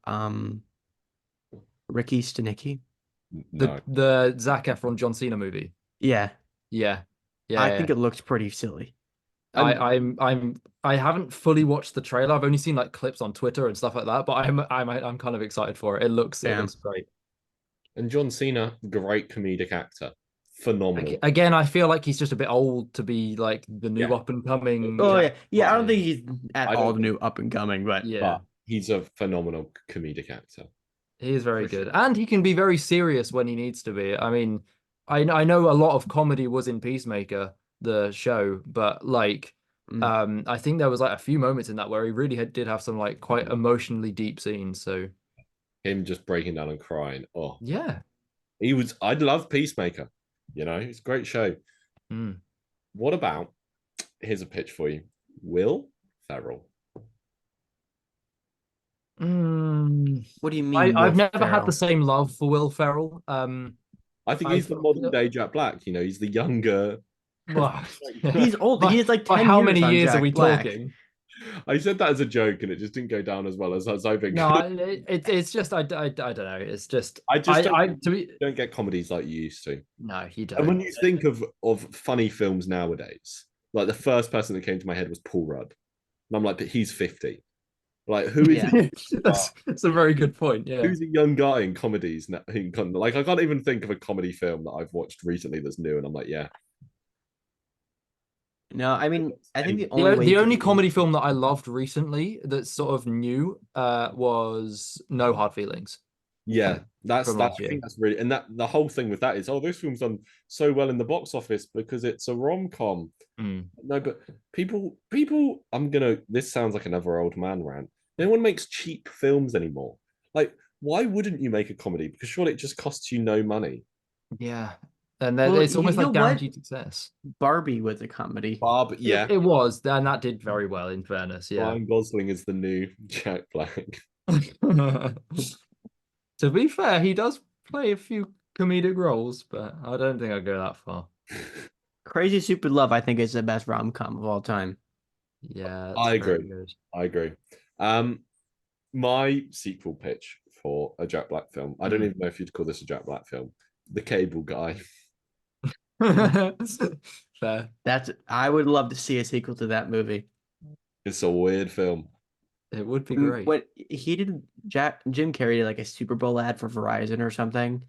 [SPEAKER 2] Ricky Stenicki?
[SPEAKER 1] No.
[SPEAKER 3] The Zac Efron John Cena movie.
[SPEAKER 2] Yeah.
[SPEAKER 3] Yeah.
[SPEAKER 2] I think it looks pretty silly.
[SPEAKER 3] I haven't fully watched the trailer. I've only seen like clips on Twitter and stuff like that, but I'm kind of excited for it. It looks great.
[SPEAKER 1] And John Cena, great comedic actor. Phenomenal.
[SPEAKER 3] Again, I feel like he's just a bit old to be like the new up and coming.
[SPEAKER 2] Oh
[SPEAKER 3] Jack.
[SPEAKER 2] yeah. I don't think he's at all the new up and coming, but
[SPEAKER 3] yeah,
[SPEAKER 1] he's a phenomenal comedic actor.
[SPEAKER 3] He is very good, and he can be very serious when he needs to be. I mean, I know a lot of comedy was in Peacemaker, the show, but like, I think there was like a few moments in that where he really did have some like quite emotionally deep scenes. So
[SPEAKER 1] him just breaking down and crying. Oh
[SPEAKER 3] yeah,
[SPEAKER 1] I'd love Peacemaker. You know, it's a great show. What about, here's a pitch for you, Will Ferrell.
[SPEAKER 2] What do you mean?
[SPEAKER 3] I've never had the same love for Will Ferrell.
[SPEAKER 1] I think he's the modern day Jack Black. You know, he's the younger.
[SPEAKER 3] Well,
[SPEAKER 2] he's old. He is like 10
[SPEAKER 3] how
[SPEAKER 2] years
[SPEAKER 3] many
[SPEAKER 2] on
[SPEAKER 3] years
[SPEAKER 2] Jack
[SPEAKER 3] are we
[SPEAKER 2] Black.
[SPEAKER 3] talking?
[SPEAKER 1] I said that as a joke, and it just didn't go down as well as I was hoping.
[SPEAKER 3] No, it's just I don't know. It's just
[SPEAKER 1] I don't get comedies like you used to.
[SPEAKER 3] No, you don't.
[SPEAKER 1] And when you think of funny films nowadays, like the first person that came to my head was Paul Rudd, and I'm like, but he's 50. Like, who is
[SPEAKER 2] Yeah.
[SPEAKER 3] That's a very good point. Yeah.
[SPEAKER 1] who's a young guy in comedies now? Like, I can't even think of a comedy film that I've watched recently that's new, and I'm like, yeah.
[SPEAKER 2] No, I mean, I think the
[SPEAKER 3] The,
[SPEAKER 2] only way
[SPEAKER 3] the
[SPEAKER 2] you
[SPEAKER 3] only
[SPEAKER 2] can
[SPEAKER 3] comedy film that I loved recently that's sort of new was No Hard Feelings
[SPEAKER 1] Yeah, that's
[SPEAKER 3] from
[SPEAKER 1] that.
[SPEAKER 3] last
[SPEAKER 1] I
[SPEAKER 3] year.
[SPEAKER 1] think that's really, and that the whole thing with that is, oh, this film's done so well in the box office because it's a rom-com.
[SPEAKER 3] Mm.
[SPEAKER 1] No, but people, this sounds like another old man rant. No one makes cheap films anymore. Like, why wouldn't you make a comedy? Because surely it just costs you no money.
[SPEAKER 3] Yeah. And
[SPEAKER 2] Well,
[SPEAKER 3] it's
[SPEAKER 2] you
[SPEAKER 3] almost
[SPEAKER 2] know
[SPEAKER 3] like
[SPEAKER 2] what?
[SPEAKER 3] guaranteed success.
[SPEAKER 2] Barbie was a comedy.
[SPEAKER 1] Barb, yeah,
[SPEAKER 3] It was, and that did very well, in fairness. Yeah.
[SPEAKER 1] Ryan Gosling is the new Jack Black.
[SPEAKER 3] To be fair, he does play a few comedic roles, but I don't think I'd go that far.
[SPEAKER 2] Crazy Stupid Love, I think, is the best rom-com of all time.
[SPEAKER 3] Yeah, it's
[SPEAKER 1] I
[SPEAKER 3] very
[SPEAKER 1] agree.
[SPEAKER 3] good.
[SPEAKER 1] I agree. Um, my sequel pitch for a Jack Black film. I don't even know if you'd call this a Jack Black film. The Cable Guy.
[SPEAKER 3] Fair.
[SPEAKER 2] I would love to see a sequel to that movie.
[SPEAKER 1] It's a weird film.
[SPEAKER 3] It would be great.
[SPEAKER 2] What he did, Jim Carrey did like a Super Bowl ad for Verizon or something,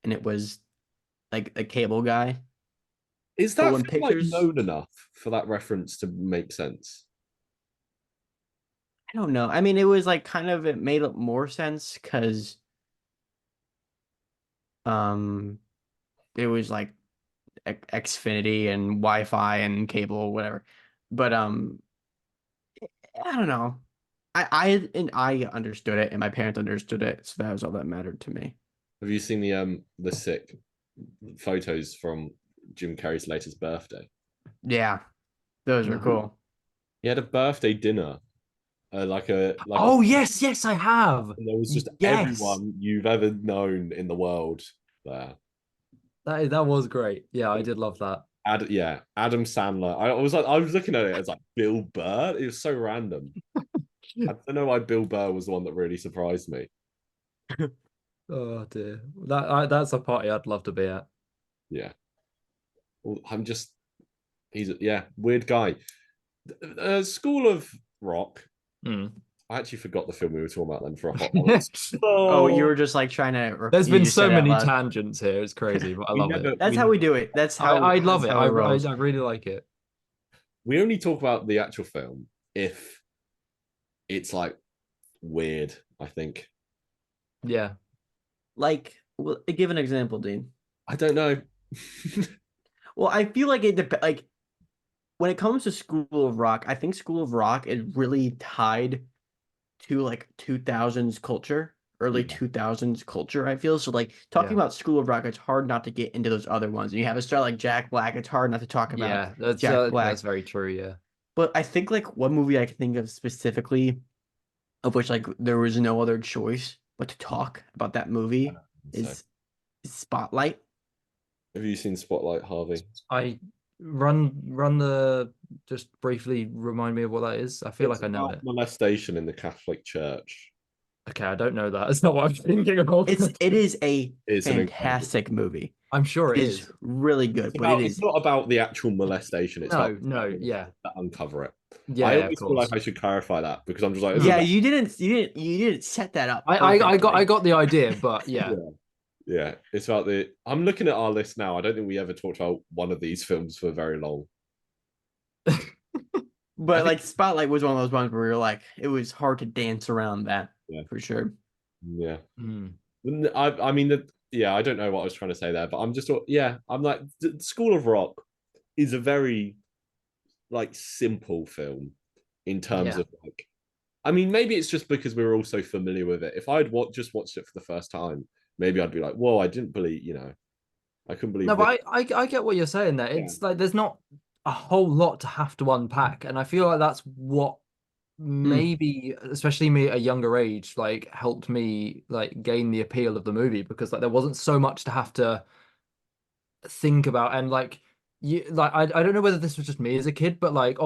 [SPEAKER 2] and it was like a cable guy.
[SPEAKER 1] Is
[SPEAKER 2] But
[SPEAKER 1] that
[SPEAKER 2] when
[SPEAKER 1] film, like
[SPEAKER 2] pictures-
[SPEAKER 1] known enough for that reference to make sense?
[SPEAKER 2] I don't know. I mean, it was like kind of it made up more sense because it was like Xfinity and Wi-Fi and cable or whatever. But I don't know. I understood it and my parents understood it, so that was all that mattered to me.
[SPEAKER 1] Have you seen the sick photos from Jim Carrey's latest birthday?
[SPEAKER 2] Yeah, those are cool.
[SPEAKER 1] He had a birthday dinner,
[SPEAKER 3] Oh, yes, yes, I have.
[SPEAKER 1] and there was just
[SPEAKER 3] Yes.
[SPEAKER 1] everyone you've ever known in the world there.
[SPEAKER 3] That was great. Yeah, I did love that.
[SPEAKER 1] Adam Sandler. I was looking at it as like Bill Burr. It was so random. I don't know why Bill Burr was the one that really surprised me.
[SPEAKER 3] Oh dear. That's a party I'd love to be at.
[SPEAKER 1] Yeah. Well, he's weird guy. School of Rock.
[SPEAKER 3] Mm.
[SPEAKER 1] I actually forgot the film we were talking about then for a hot
[SPEAKER 2] Oh, you were just like trying to.
[SPEAKER 3] There's
[SPEAKER 2] you
[SPEAKER 3] been
[SPEAKER 2] just
[SPEAKER 3] so
[SPEAKER 2] said it out
[SPEAKER 3] many
[SPEAKER 2] loud.
[SPEAKER 3] tangents here. It's crazy, but I love it.
[SPEAKER 2] That's how we do it. That's how
[SPEAKER 3] I love it.
[SPEAKER 2] that's how rolls.
[SPEAKER 3] I really like it.
[SPEAKER 1] We only talk about the actual film if it's like weird, I think.
[SPEAKER 3] Yeah.
[SPEAKER 2] Like, well, give an example, Dean.
[SPEAKER 1] I don't know.
[SPEAKER 2] Well, I feel like it depends. Like, when it comes to School of Rock, I think School of Rock is really tied to like 2000s culture, early 2000s culture. I feel so. Like talking about School of Rock, it's hard not to get into those other ones. And you have a star like Jack Black. It's hard not to talk about Jack Black.
[SPEAKER 3] That's very true. Yeah.
[SPEAKER 2] But I think like one movie I can think of specifically, of which like there was no other choice but to talk about that movie, is Spotlight.
[SPEAKER 1] Have you seen Spotlight, Harvey?
[SPEAKER 3] I run the just briefly remind me of what that is. I feel like I know it.
[SPEAKER 1] Molestation in the Catholic Church.
[SPEAKER 3] Okay, I don't know that. It's not what I'm thinking of.
[SPEAKER 2] It is a
[SPEAKER 1] It's
[SPEAKER 2] fantastic movie.
[SPEAKER 3] I'm sure it is.
[SPEAKER 2] Really good, but
[SPEAKER 1] It's not about the actual molestation. It's
[SPEAKER 3] yeah.
[SPEAKER 1] that uncover it.
[SPEAKER 3] Yeah,
[SPEAKER 1] I
[SPEAKER 3] of
[SPEAKER 1] always feel
[SPEAKER 3] course.
[SPEAKER 1] like I should clarify that because I'm just like,
[SPEAKER 2] Yeah, you didn't set that up.
[SPEAKER 3] I got
[SPEAKER 2] perfectly.
[SPEAKER 3] the idea, but yeah.
[SPEAKER 1] Yeah, it's about I'm looking at our list now. I don't think we ever talked about one of these films for very long.
[SPEAKER 2] But like Spotlight was one of those ones where you're like, it was hard to dance around that for sure.
[SPEAKER 1] Yeah.
[SPEAKER 3] Mm.
[SPEAKER 1] I mean, I don't know what I was trying to say there, but I'm just, I'm like, School of Rock is a very like simple film in terms of like, I mean, maybe it's just because we were all so familiar with it. If I'd just watched it for the first time, maybe I'd be like, whoa, I didn't believe, I couldn't believe.
[SPEAKER 3] No, but I get what you're saying there. It's like there's not a whole lot to have to unpack, and I feel like that's what maybe, especially me at a younger age, like helped me like gain the appeal of the movie because like there wasn't so much to have to think about, and like I don't know whether this was just me as a kid, but like I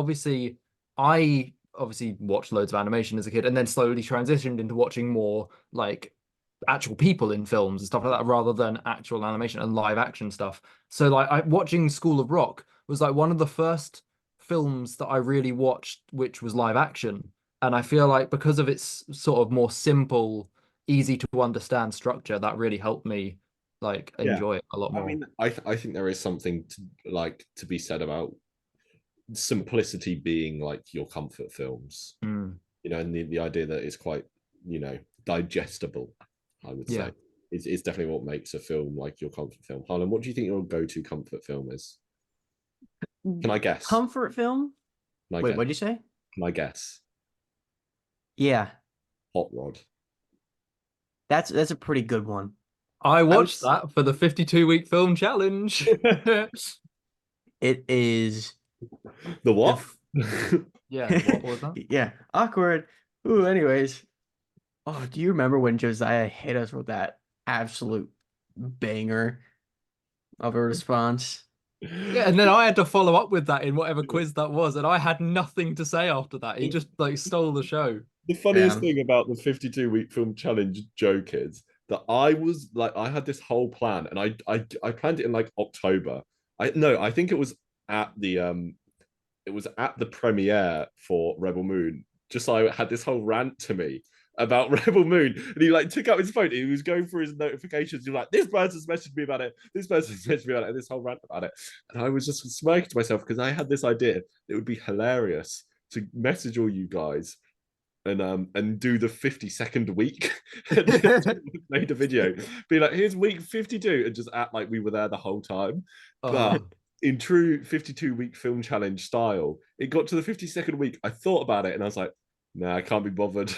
[SPEAKER 3] obviously watched loads of animation as a kid and then slowly transitioned into watching more like actual people in films and stuff like that rather than actual animation and live action stuff. So like watching School of Rock was like one of the first films that I really watched which was live action, And I feel like because of its sort of more simple, easy to understand structure, that really helped me like
[SPEAKER 1] Yeah.
[SPEAKER 3] enjoy it a lot
[SPEAKER 1] I
[SPEAKER 3] more.
[SPEAKER 1] mean, I think there is something to be said about simplicity being like your comfort films,
[SPEAKER 3] Mm,
[SPEAKER 1] and the idea that it's quite, digestible, I would
[SPEAKER 3] yeah.
[SPEAKER 1] say, is definitely what makes a film like your comfort film. Harlan, what do you think your go-to comfort film is? Can I guess?
[SPEAKER 2] Comfort film?
[SPEAKER 1] Can I
[SPEAKER 2] Wait,
[SPEAKER 1] guess?
[SPEAKER 2] what'd you say?
[SPEAKER 1] Can I guess?
[SPEAKER 2] Yeah,
[SPEAKER 1] Hot Rod.
[SPEAKER 2] that's a pretty good one.
[SPEAKER 3] I
[SPEAKER 2] I would.
[SPEAKER 3] watched that for the 52-week film challenge.
[SPEAKER 2] It is
[SPEAKER 1] The
[SPEAKER 2] the.
[SPEAKER 1] what?
[SPEAKER 3] Yeah, what was that?
[SPEAKER 2] Yeah, awkward. Ooh, anyways. Oh, do you remember when Josiah hit us with that absolute banger of a response?
[SPEAKER 3] Yeah, and then I had to follow up with that in whatever quiz that was, and I had nothing to say after that. He
[SPEAKER 2] It,
[SPEAKER 3] just like stole the show.
[SPEAKER 1] The funniest
[SPEAKER 2] yeah.
[SPEAKER 1] thing about the 52-week film challenge joke is that I was like, I had this whole plan, and I planned it in like October. I think it was at the premiere for Rebel Moon. Just so I had this whole rant to me about Rebel Moon, and he like took out his phone. He was going through his notifications. He was like, "This person's messaged me about it. This person's messaged me about it." And this whole rant about it, and I was just smirking to myself because I had this idea. It would be hilarious to message all you guys and do the 50-second week and made a video be like, here's week 52, and just act like we were there the whole time. But in true 52-week film challenge style, it got to the 52nd week. I thought about it and I was like, nah, I can't be bothered.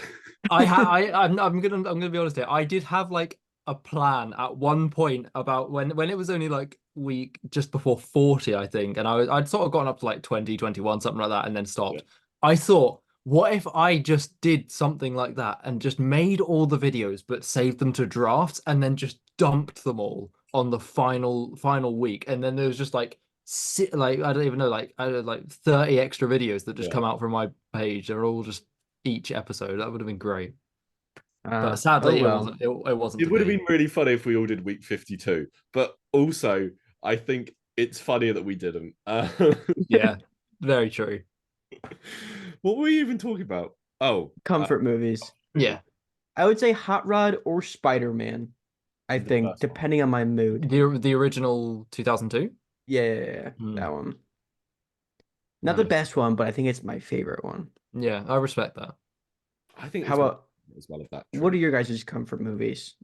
[SPEAKER 3] I'm gonna be honest here. I did have like a plan at one point about when it was only like week just before 40, I think, and I'd sort of gone up to like 20, 21, something like that, and then stopped.
[SPEAKER 1] Yeah.
[SPEAKER 3] I thought, what if I just did something like that and just made all the videos but saved them to drafts and then just dumped them all on the final week, and then there was just like like I don't even know, like I had like 30 extra videos that just
[SPEAKER 1] Yeah.
[SPEAKER 3] come out from my page. They're all just each episode. That would have been great. But sadly,
[SPEAKER 2] Oh well.
[SPEAKER 3] it wasn't
[SPEAKER 1] It
[SPEAKER 3] to
[SPEAKER 1] would have
[SPEAKER 3] be.
[SPEAKER 1] been really funny if we all did week 52, but also I think it's funnier that we didn't.
[SPEAKER 3] Yeah, very true.
[SPEAKER 1] What were we even talking about? Oh,
[SPEAKER 2] Comfort movies.
[SPEAKER 3] Yeah,
[SPEAKER 2] I would say Hot Rod or Spider-Man. I
[SPEAKER 1] the
[SPEAKER 2] think,
[SPEAKER 1] first one.
[SPEAKER 2] depending on my mood.
[SPEAKER 3] the original 2002.
[SPEAKER 2] Yeah,
[SPEAKER 3] Hmm.
[SPEAKER 2] that one. Not the
[SPEAKER 3] Nice.
[SPEAKER 2] best one, but I think it's my favorite one.
[SPEAKER 3] Yeah, I respect that.
[SPEAKER 1] I think
[SPEAKER 2] How
[SPEAKER 1] it's
[SPEAKER 2] about
[SPEAKER 1] as well of that.
[SPEAKER 2] what are your guys' comfort movies?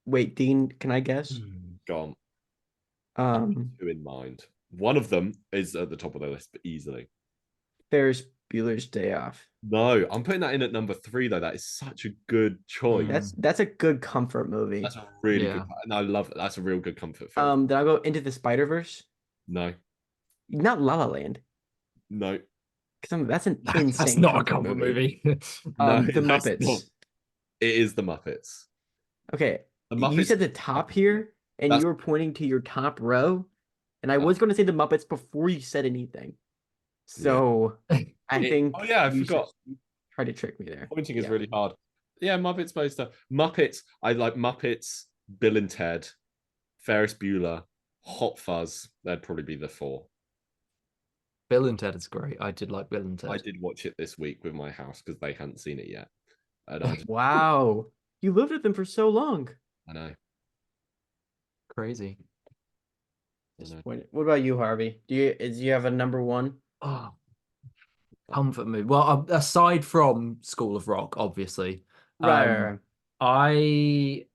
[SPEAKER 2] Wait, Dean, can I guess?
[SPEAKER 1] Gone.
[SPEAKER 2] Um,
[SPEAKER 1] Two in mind. One of them is at the top of the list, but easily.
[SPEAKER 2] Ferris Bueller's Day Off.
[SPEAKER 1] No, I'm putting that in at number 3 though. That is such a good choice.
[SPEAKER 2] That's a good comfort movie.
[SPEAKER 1] That's a really
[SPEAKER 3] Yeah.
[SPEAKER 1] good. And I love it. That's a real good comfort film.
[SPEAKER 2] Then I'll go Into the Spider-Verse.
[SPEAKER 1] No,
[SPEAKER 2] Not La La Land,
[SPEAKER 1] no,
[SPEAKER 2] because that's an
[SPEAKER 3] That's
[SPEAKER 2] insane
[SPEAKER 3] not a
[SPEAKER 2] comfort
[SPEAKER 3] comfort movie.
[SPEAKER 1] no.
[SPEAKER 2] The
[SPEAKER 1] that's
[SPEAKER 2] Muppets.
[SPEAKER 1] not- It is the Muppets.
[SPEAKER 2] Okay,
[SPEAKER 1] The
[SPEAKER 2] you
[SPEAKER 1] Muppets.
[SPEAKER 2] said the top here, and
[SPEAKER 1] That's-
[SPEAKER 2] you were pointing to your top row, and I
[SPEAKER 1] Oh.
[SPEAKER 2] was going to say the Muppets before you said anything. So I think
[SPEAKER 1] Oh yeah, I
[SPEAKER 2] you
[SPEAKER 1] forgot.
[SPEAKER 2] tried to trick me there.
[SPEAKER 1] Pointing is
[SPEAKER 2] Yeah.
[SPEAKER 1] really hard. Yeah, Muppets poster. Muppets. I like Muppets. Bill and Ted. Ferris Bueller. Hot Fuzz. That'd probably be the 4.
[SPEAKER 3] Bill and Ted is great. I did like Bill and Ted.
[SPEAKER 1] I did watch it this week with my house because they hadn't seen it yet. And I
[SPEAKER 2] Wow, you lived with them for so long.
[SPEAKER 1] know.
[SPEAKER 3] Crazy.
[SPEAKER 2] What about you, Harvey? Do you have a number one?
[SPEAKER 3] Oh, comfort movie. Well, aside from School of Rock, obviously,
[SPEAKER 2] Right.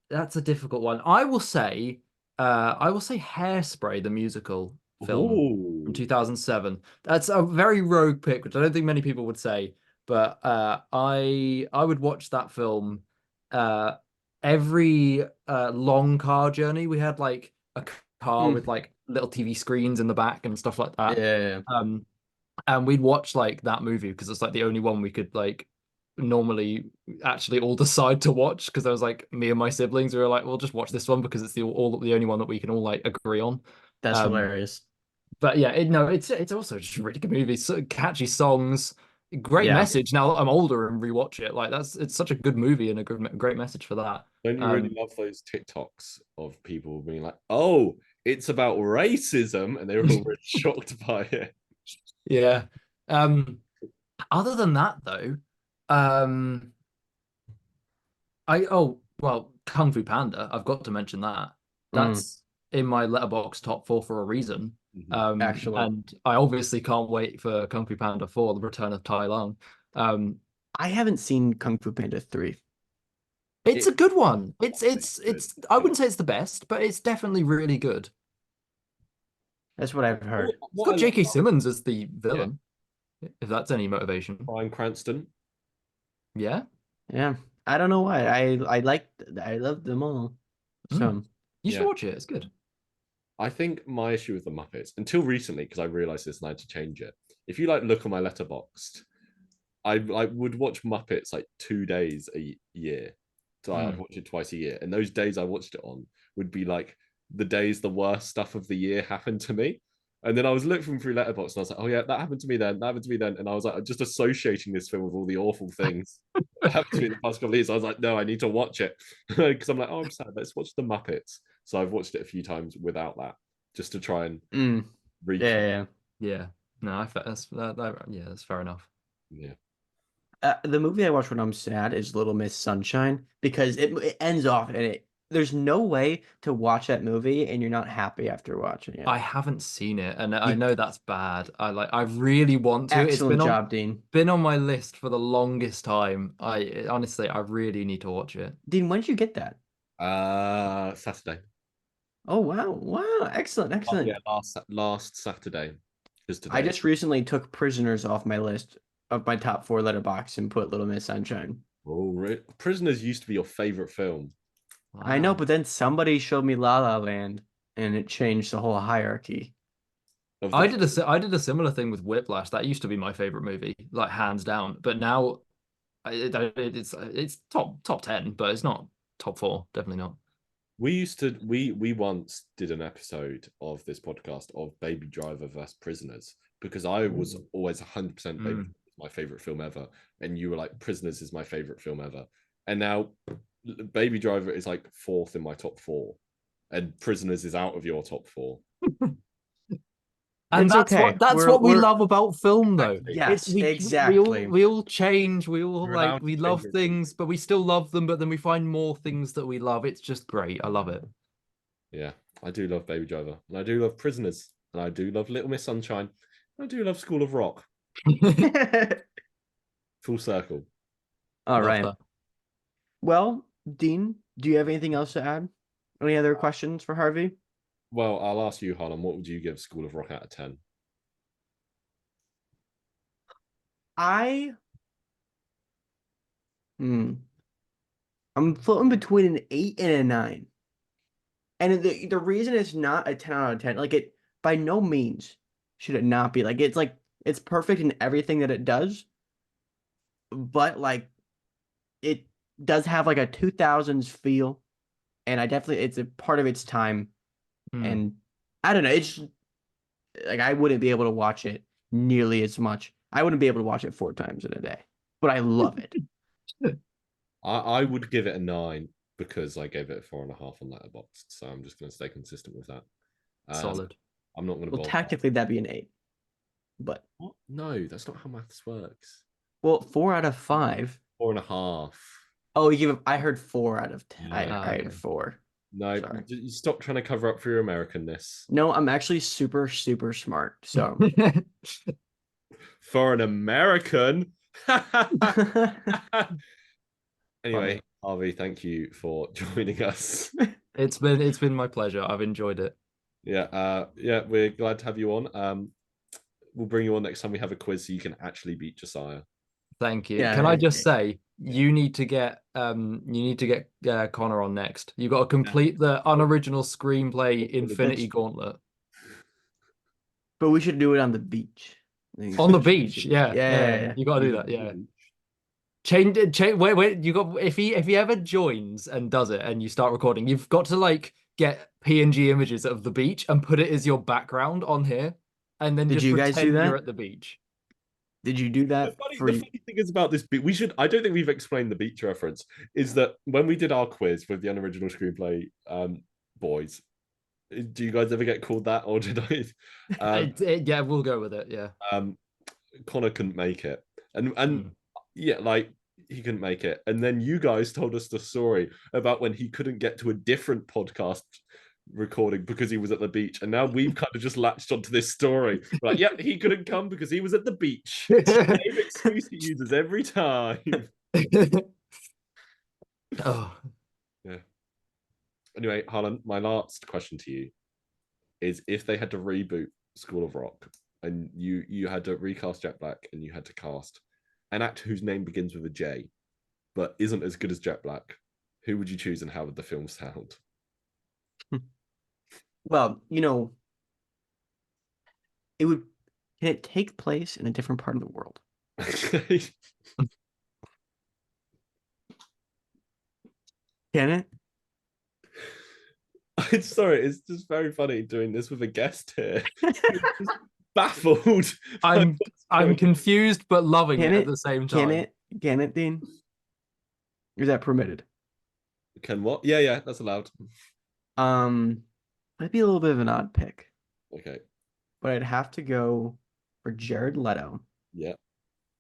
[SPEAKER 3] that's a difficult one. I will say Hairspray, the musical film from 2007. That's a very rogue pick, which I don't think many people would say, but I would watch that film every long car journey. We had like a car with like little TV screens in the back and stuff like that.
[SPEAKER 2] Yeah.
[SPEAKER 3] And we'd watch like that movie because it's like the only one we could like normally actually all decide to watch, because there was like me and my siblings, we were like, we'll just watch this one because it's the only one that we can all like agree on.
[SPEAKER 2] That's hilarious.
[SPEAKER 3] But yeah, it's also just a really good movie. So catchy songs, great
[SPEAKER 2] Yeah.
[SPEAKER 3] message. Now that I'm older and rewatch it, like it's such a good movie and a great message for that.
[SPEAKER 1] Don't you really love those TikToks of people being like, "Oh, it's about racism," and they were all really shocked by it.
[SPEAKER 3] Yeah. Other than that, though, Um, well, Kung Fu Panda. I've got to mention that.
[SPEAKER 2] Mm,
[SPEAKER 3] That's in my letterbox top 4 for a reason.
[SPEAKER 1] Mhm.
[SPEAKER 2] actually,
[SPEAKER 3] And I obviously can't wait for Kung Fu Panda 4, The Return of Tai Lung. Um,
[SPEAKER 2] I haven't seen Kung Fu Panda 3.
[SPEAKER 3] it's a
[SPEAKER 1] It,
[SPEAKER 3] good one.
[SPEAKER 1] good.
[SPEAKER 3] I wouldn't say it's the best, but it's definitely really good.
[SPEAKER 2] That's what I've
[SPEAKER 1] What,
[SPEAKER 2] heard.
[SPEAKER 3] It's
[SPEAKER 1] what I
[SPEAKER 3] got
[SPEAKER 1] love
[SPEAKER 3] J.K.
[SPEAKER 1] about
[SPEAKER 3] Simmons as the
[SPEAKER 1] yeah,
[SPEAKER 3] villain, if that's any motivation.
[SPEAKER 1] Bryan Cranston.
[SPEAKER 3] Yeah.
[SPEAKER 2] Yeah, I don't know why. I love them all.
[SPEAKER 3] Mm.
[SPEAKER 2] So
[SPEAKER 3] You should
[SPEAKER 1] Yeah,
[SPEAKER 3] watch it. It's good.
[SPEAKER 1] I think my issue with the Muppets until recently, because I realized this and I had to change it. If you like look on my letterboxd, I would watch Muppets like 2 days a year. So I'd
[SPEAKER 3] Mm.
[SPEAKER 1] watch it twice a year. And those days I watched it on would be like the days the worst stuff of the year happened to me. And then I was looking through Letterboxd and I was like, oh yeah, that happened to me then. That happened to me then. And I was like, just associating this film with all the awful things that happened to me in the past couple of years. I was like, no, I need to watch it. Because I'm like, oh, I'm sad. Let's watch the Muppets. So I've watched it a few times without that, just to try and
[SPEAKER 2] mm,
[SPEAKER 1] recap.
[SPEAKER 2] yeah.
[SPEAKER 3] Yeah. No, yeah, that's fair enough.
[SPEAKER 1] Yeah.
[SPEAKER 2] The movie I watch when I'm sad is Little Miss Sunshine because it ends off and there's no way to watch that movie and you're not happy after watching it.
[SPEAKER 3] I haven't seen it, and I
[SPEAKER 2] You
[SPEAKER 3] know that's bad. I really want to. It's
[SPEAKER 2] excellent job, Dean.
[SPEAKER 3] been on my list for the longest time. I honestly, I really need to watch it.
[SPEAKER 2] Dean, when did you get that?
[SPEAKER 1] Saturday.
[SPEAKER 2] Oh wow, wow, excellent,
[SPEAKER 1] Oh, yeah,
[SPEAKER 2] excellent.
[SPEAKER 1] last Saturday. Because
[SPEAKER 2] I
[SPEAKER 1] today.
[SPEAKER 2] just recently took Prisoners off my list of my top 4 letterbox and put Little Miss Sunshine.
[SPEAKER 1] Oh, Prisoners used to be your favorite film.
[SPEAKER 2] I know,
[SPEAKER 3] Wow.
[SPEAKER 2] but then somebody showed me La La Land and it changed the whole hierarchy.
[SPEAKER 1] Of the
[SPEAKER 3] I did a similar thing with Whiplash. That used to be my favorite movie, like hands down. But now it's top 10, but it's not top 4. Definitely not.
[SPEAKER 1] we used to we once did an episode of this podcast of Baby Driver versus Prisoners because I was always 100% Baby Driver
[SPEAKER 3] Mm.
[SPEAKER 1] is my favorite film ever, and you were like Prisoners is my favorite film ever, and now Baby Driver is like fourth in my top 4, and Prisoners is out of your top 4.
[SPEAKER 3] And
[SPEAKER 2] It's okay.
[SPEAKER 3] that's what we love about film, though.
[SPEAKER 1] Exactly.
[SPEAKER 3] It's
[SPEAKER 2] Yes, exactly.
[SPEAKER 3] we all change. We all
[SPEAKER 1] You're
[SPEAKER 3] like
[SPEAKER 1] allowed
[SPEAKER 3] we
[SPEAKER 1] to
[SPEAKER 3] love
[SPEAKER 1] change your opinion.
[SPEAKER 3] things, but we still love them. But then we find more things that we love. It's just great. I love it.
[SPEAKER 1] Yeah, I do love Baby Driver, and I do love Prisoners, and I do love Little Miss Sunshine, and I do love School of Rock. Full circle.
[SPEAKER 2] All
[SPEAKER 3] Love
[SPEAKER 2] right.
[SPEAKER 3] that.
[SPEAKER 2] Well, Dean, do you have anything else to add? Any other questions for Harvey?
[SPEAKER 1] Well, I'll ask you, Harlan, what would you give School of Rock out of 10?
[SPEAKER 2] I hmm. I'm floating between an 8 and a 9. And the reason it's not a 10 out of 10, like it by no means should it not be. Like it's perfect in everything that it does, but like it does have like a 2000s feel, and it's a part of its time.
[SPEAKER 3] Mm.
[SPEAKER 2] And I don't know, it's like I wouldn't be able to watch it nearly as much. I wouldn't be able to watch it 4 times in a day, but I love it.
[SPEAKER 1] I would give it a 9 because I gave it a 4.5 on Letterboxd. So I'm just going to stay consistent with that.
[SPEAKER 3] Solid.
[SPEAKER 1] I'm not going to
[SPEAKER 2] Well,
[SPEAKER 1] bother.
[SPEAKER 2] technically that'd be an 8, but
[SPEAKER 1] What? No, that's not how maths works.
[SPEAKER 2] well, 4 out of 5.
[SPEAKER 1] 4.5.
[SPEAKER 2] Oh, I heard 4 out of 10.
[SPEAKER 1] No.
[SPEAKER 2] I
[SPEAKER 3] Okay.
[SPEAKER 2] heard 4.
[SPEAKER 1] No,
[SPEAKER 2] Sorry.
[SPEAKER 1] you stop trying to cover up for your Americanness.
[SPEAKER 2] No, I'm actually super, super smart. So
[SPEAKER 1] For an American. Anyway,
[SPEAKER 2] Funny.
[SPEAKER 1] Harvey, thank you for joining us.
[SPEAKER 3] It's been my pleasure. I've enjoyed it.
[SPEAKER 1] Yeah, we're glad to have you on. We'll bring you on next time we have a quiz so you can actually beat Josiah.
[SPEAKER 3] Thank you.
[SPEAKER 2] Yeah,
[SPEAKER 3] Can I just say you need to get Connor on next. You got to complete the unoriginal screenplay Infinity Gauntlet.
[SPEAKER 2] But we should do it on the beach.
[SPEAKER 3] On the beach, yeah.
[SPEAKER 2] Yeah.
[SPEAKER 3] You got to do that, yeah. Change. Wait. You got if he ever joins and does it, and you start recording, you've got to like get PNG images of the beach and put it as your background on here, and then
[SPEAKER 2] Did
[SPEAKER 3] just
[SPEAKER 2] you guys do
[SPEAKER 3] pretend
[SPEAKER 2] that?
[SPEAKER 3] you're at the beach.
[SPEAKER 2] Did you do that?
[SPEAKER 1] The funny thing is about this beach, I don't think we've explained the beach reference, is that when we did our quiz with the unoriginal screenplay boys, do you guys ever get called that, or did I?
[SPEAKER 3] Yeah, we'll go with it. Yeah.
[SPEAKER 1] Connor couldn't make it, and yeah, like he couldn't make it. And then you guys told us the story about when he couldn't get to a different podcast recording because he was at the beach. And now we've kind of just latched onto this story. We're like, yep, he couldn't come because he was at the beach. Same excuse he uses every time.
[SPEAKER 3] Oh,
[SPEAKER 1] Yeah. Anyway, Harlan, my last question to you is if they had to reboot School of Rock and you had to recast Jack Black and you had to cast an actor whose name begins with a J but isn't as good as Jack Black, who would you choose and how would the film sound?
[SPEAKER 2] Well, you know, it would. Can it take place in a different part of the world? Can it?
[SPEAKER 1] I'm sorry, it's just very funny doing this with a guest here. Just baffled.
[SPEAKER 3] I'm confused but loving
[SPEAKER 2] Can
[SPEAKER 3] it
[SPEAKER 2] it
[SPEAKER 3] at the same time.
[SPEAKER 2] Can it? Can it, Dean? Is that permitted?
[SPEAKER 1] Can what? Yeah, that's allowed.
[SPEAKER 2] Might be a little bit of an odd pick,
[SPEAKER 1] Okay.
[SPEAKER 2] but I'd have to go for Jared Leto
[SPEAKER 1] Yeah.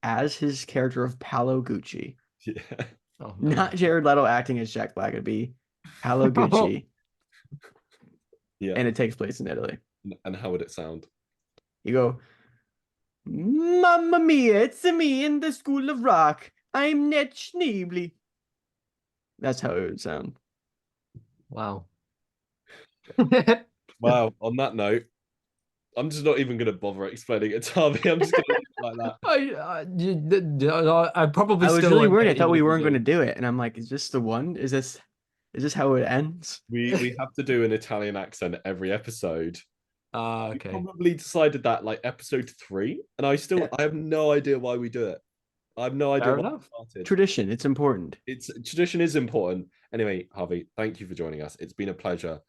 [SPEAKER 2] as his character of Paolo Gucci.
[SPEAKER 1] Yeah.
[SPEAKER 3] Oh, no.
[SPEAKER 2] Not Jared Leto acting as Jack Black. It'd be Paolo Gucci,
[SPEAKER 1] Yeah.
[SPEAKER 2] and it takes place in Italy.
[SPEAKER 1] And how would it sound?
[SPEAKER 2] You go, Mamma mia, it's me in the School of Rock. I'm Ned Schneebly. That's how it would sound.
[SPEAKER 3] Wow.
[SPEAKER 1] Wow. On that note, I'm just not even going to bother explaining it to Harvey. I'm just going to leave it like that.
[SPEAKER 3] I probably
[SPEAKER 2] I was
[SPEAKER 3] still
[SPEAKER 2] really
[SPEAKER 3] won't
[SPEAKER 2] worried.
[SPEAKER 3] get
[SPEAKER 2] I thought
[SPEAKER 3] even
[SPEAKER 2] we
[SPEAKER 3] if
[SPEAKER 2] weren't
[SPEAKER 3] do.
[SPEAKER 2] going to do it, and I'm like, is this the one? Is this how it ends?
[SPEAKER 1] We have to do an Italian accent every episode. We
[SPEAKER 3] Okay.
[SPEAKER 1] probably decided that like episode 3, and I have no idea why we do it. I have no idea
[SPEAKER 3] Fair
[SPEAKER 1] why
[SPEAKER 3] enough.
[SPEAKER 1] we started.
[SPEAKER 2] Tradition. It's important.
[SPEAKER 1] Tradition is important. Anyway, Harvey, thank you for joining us. It's been a pleasure.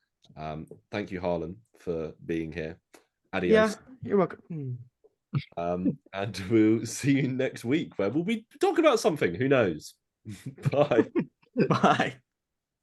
[SPEAKER 1] Thank you, Harlan, for being here. Adios.
[SPEAKER 2] Yeah, you're welcome.
[SPEAKER 1] And we'll see you next week where we'll be talking about something. Who knows? Bye.
[SPEAKER 2] Bye.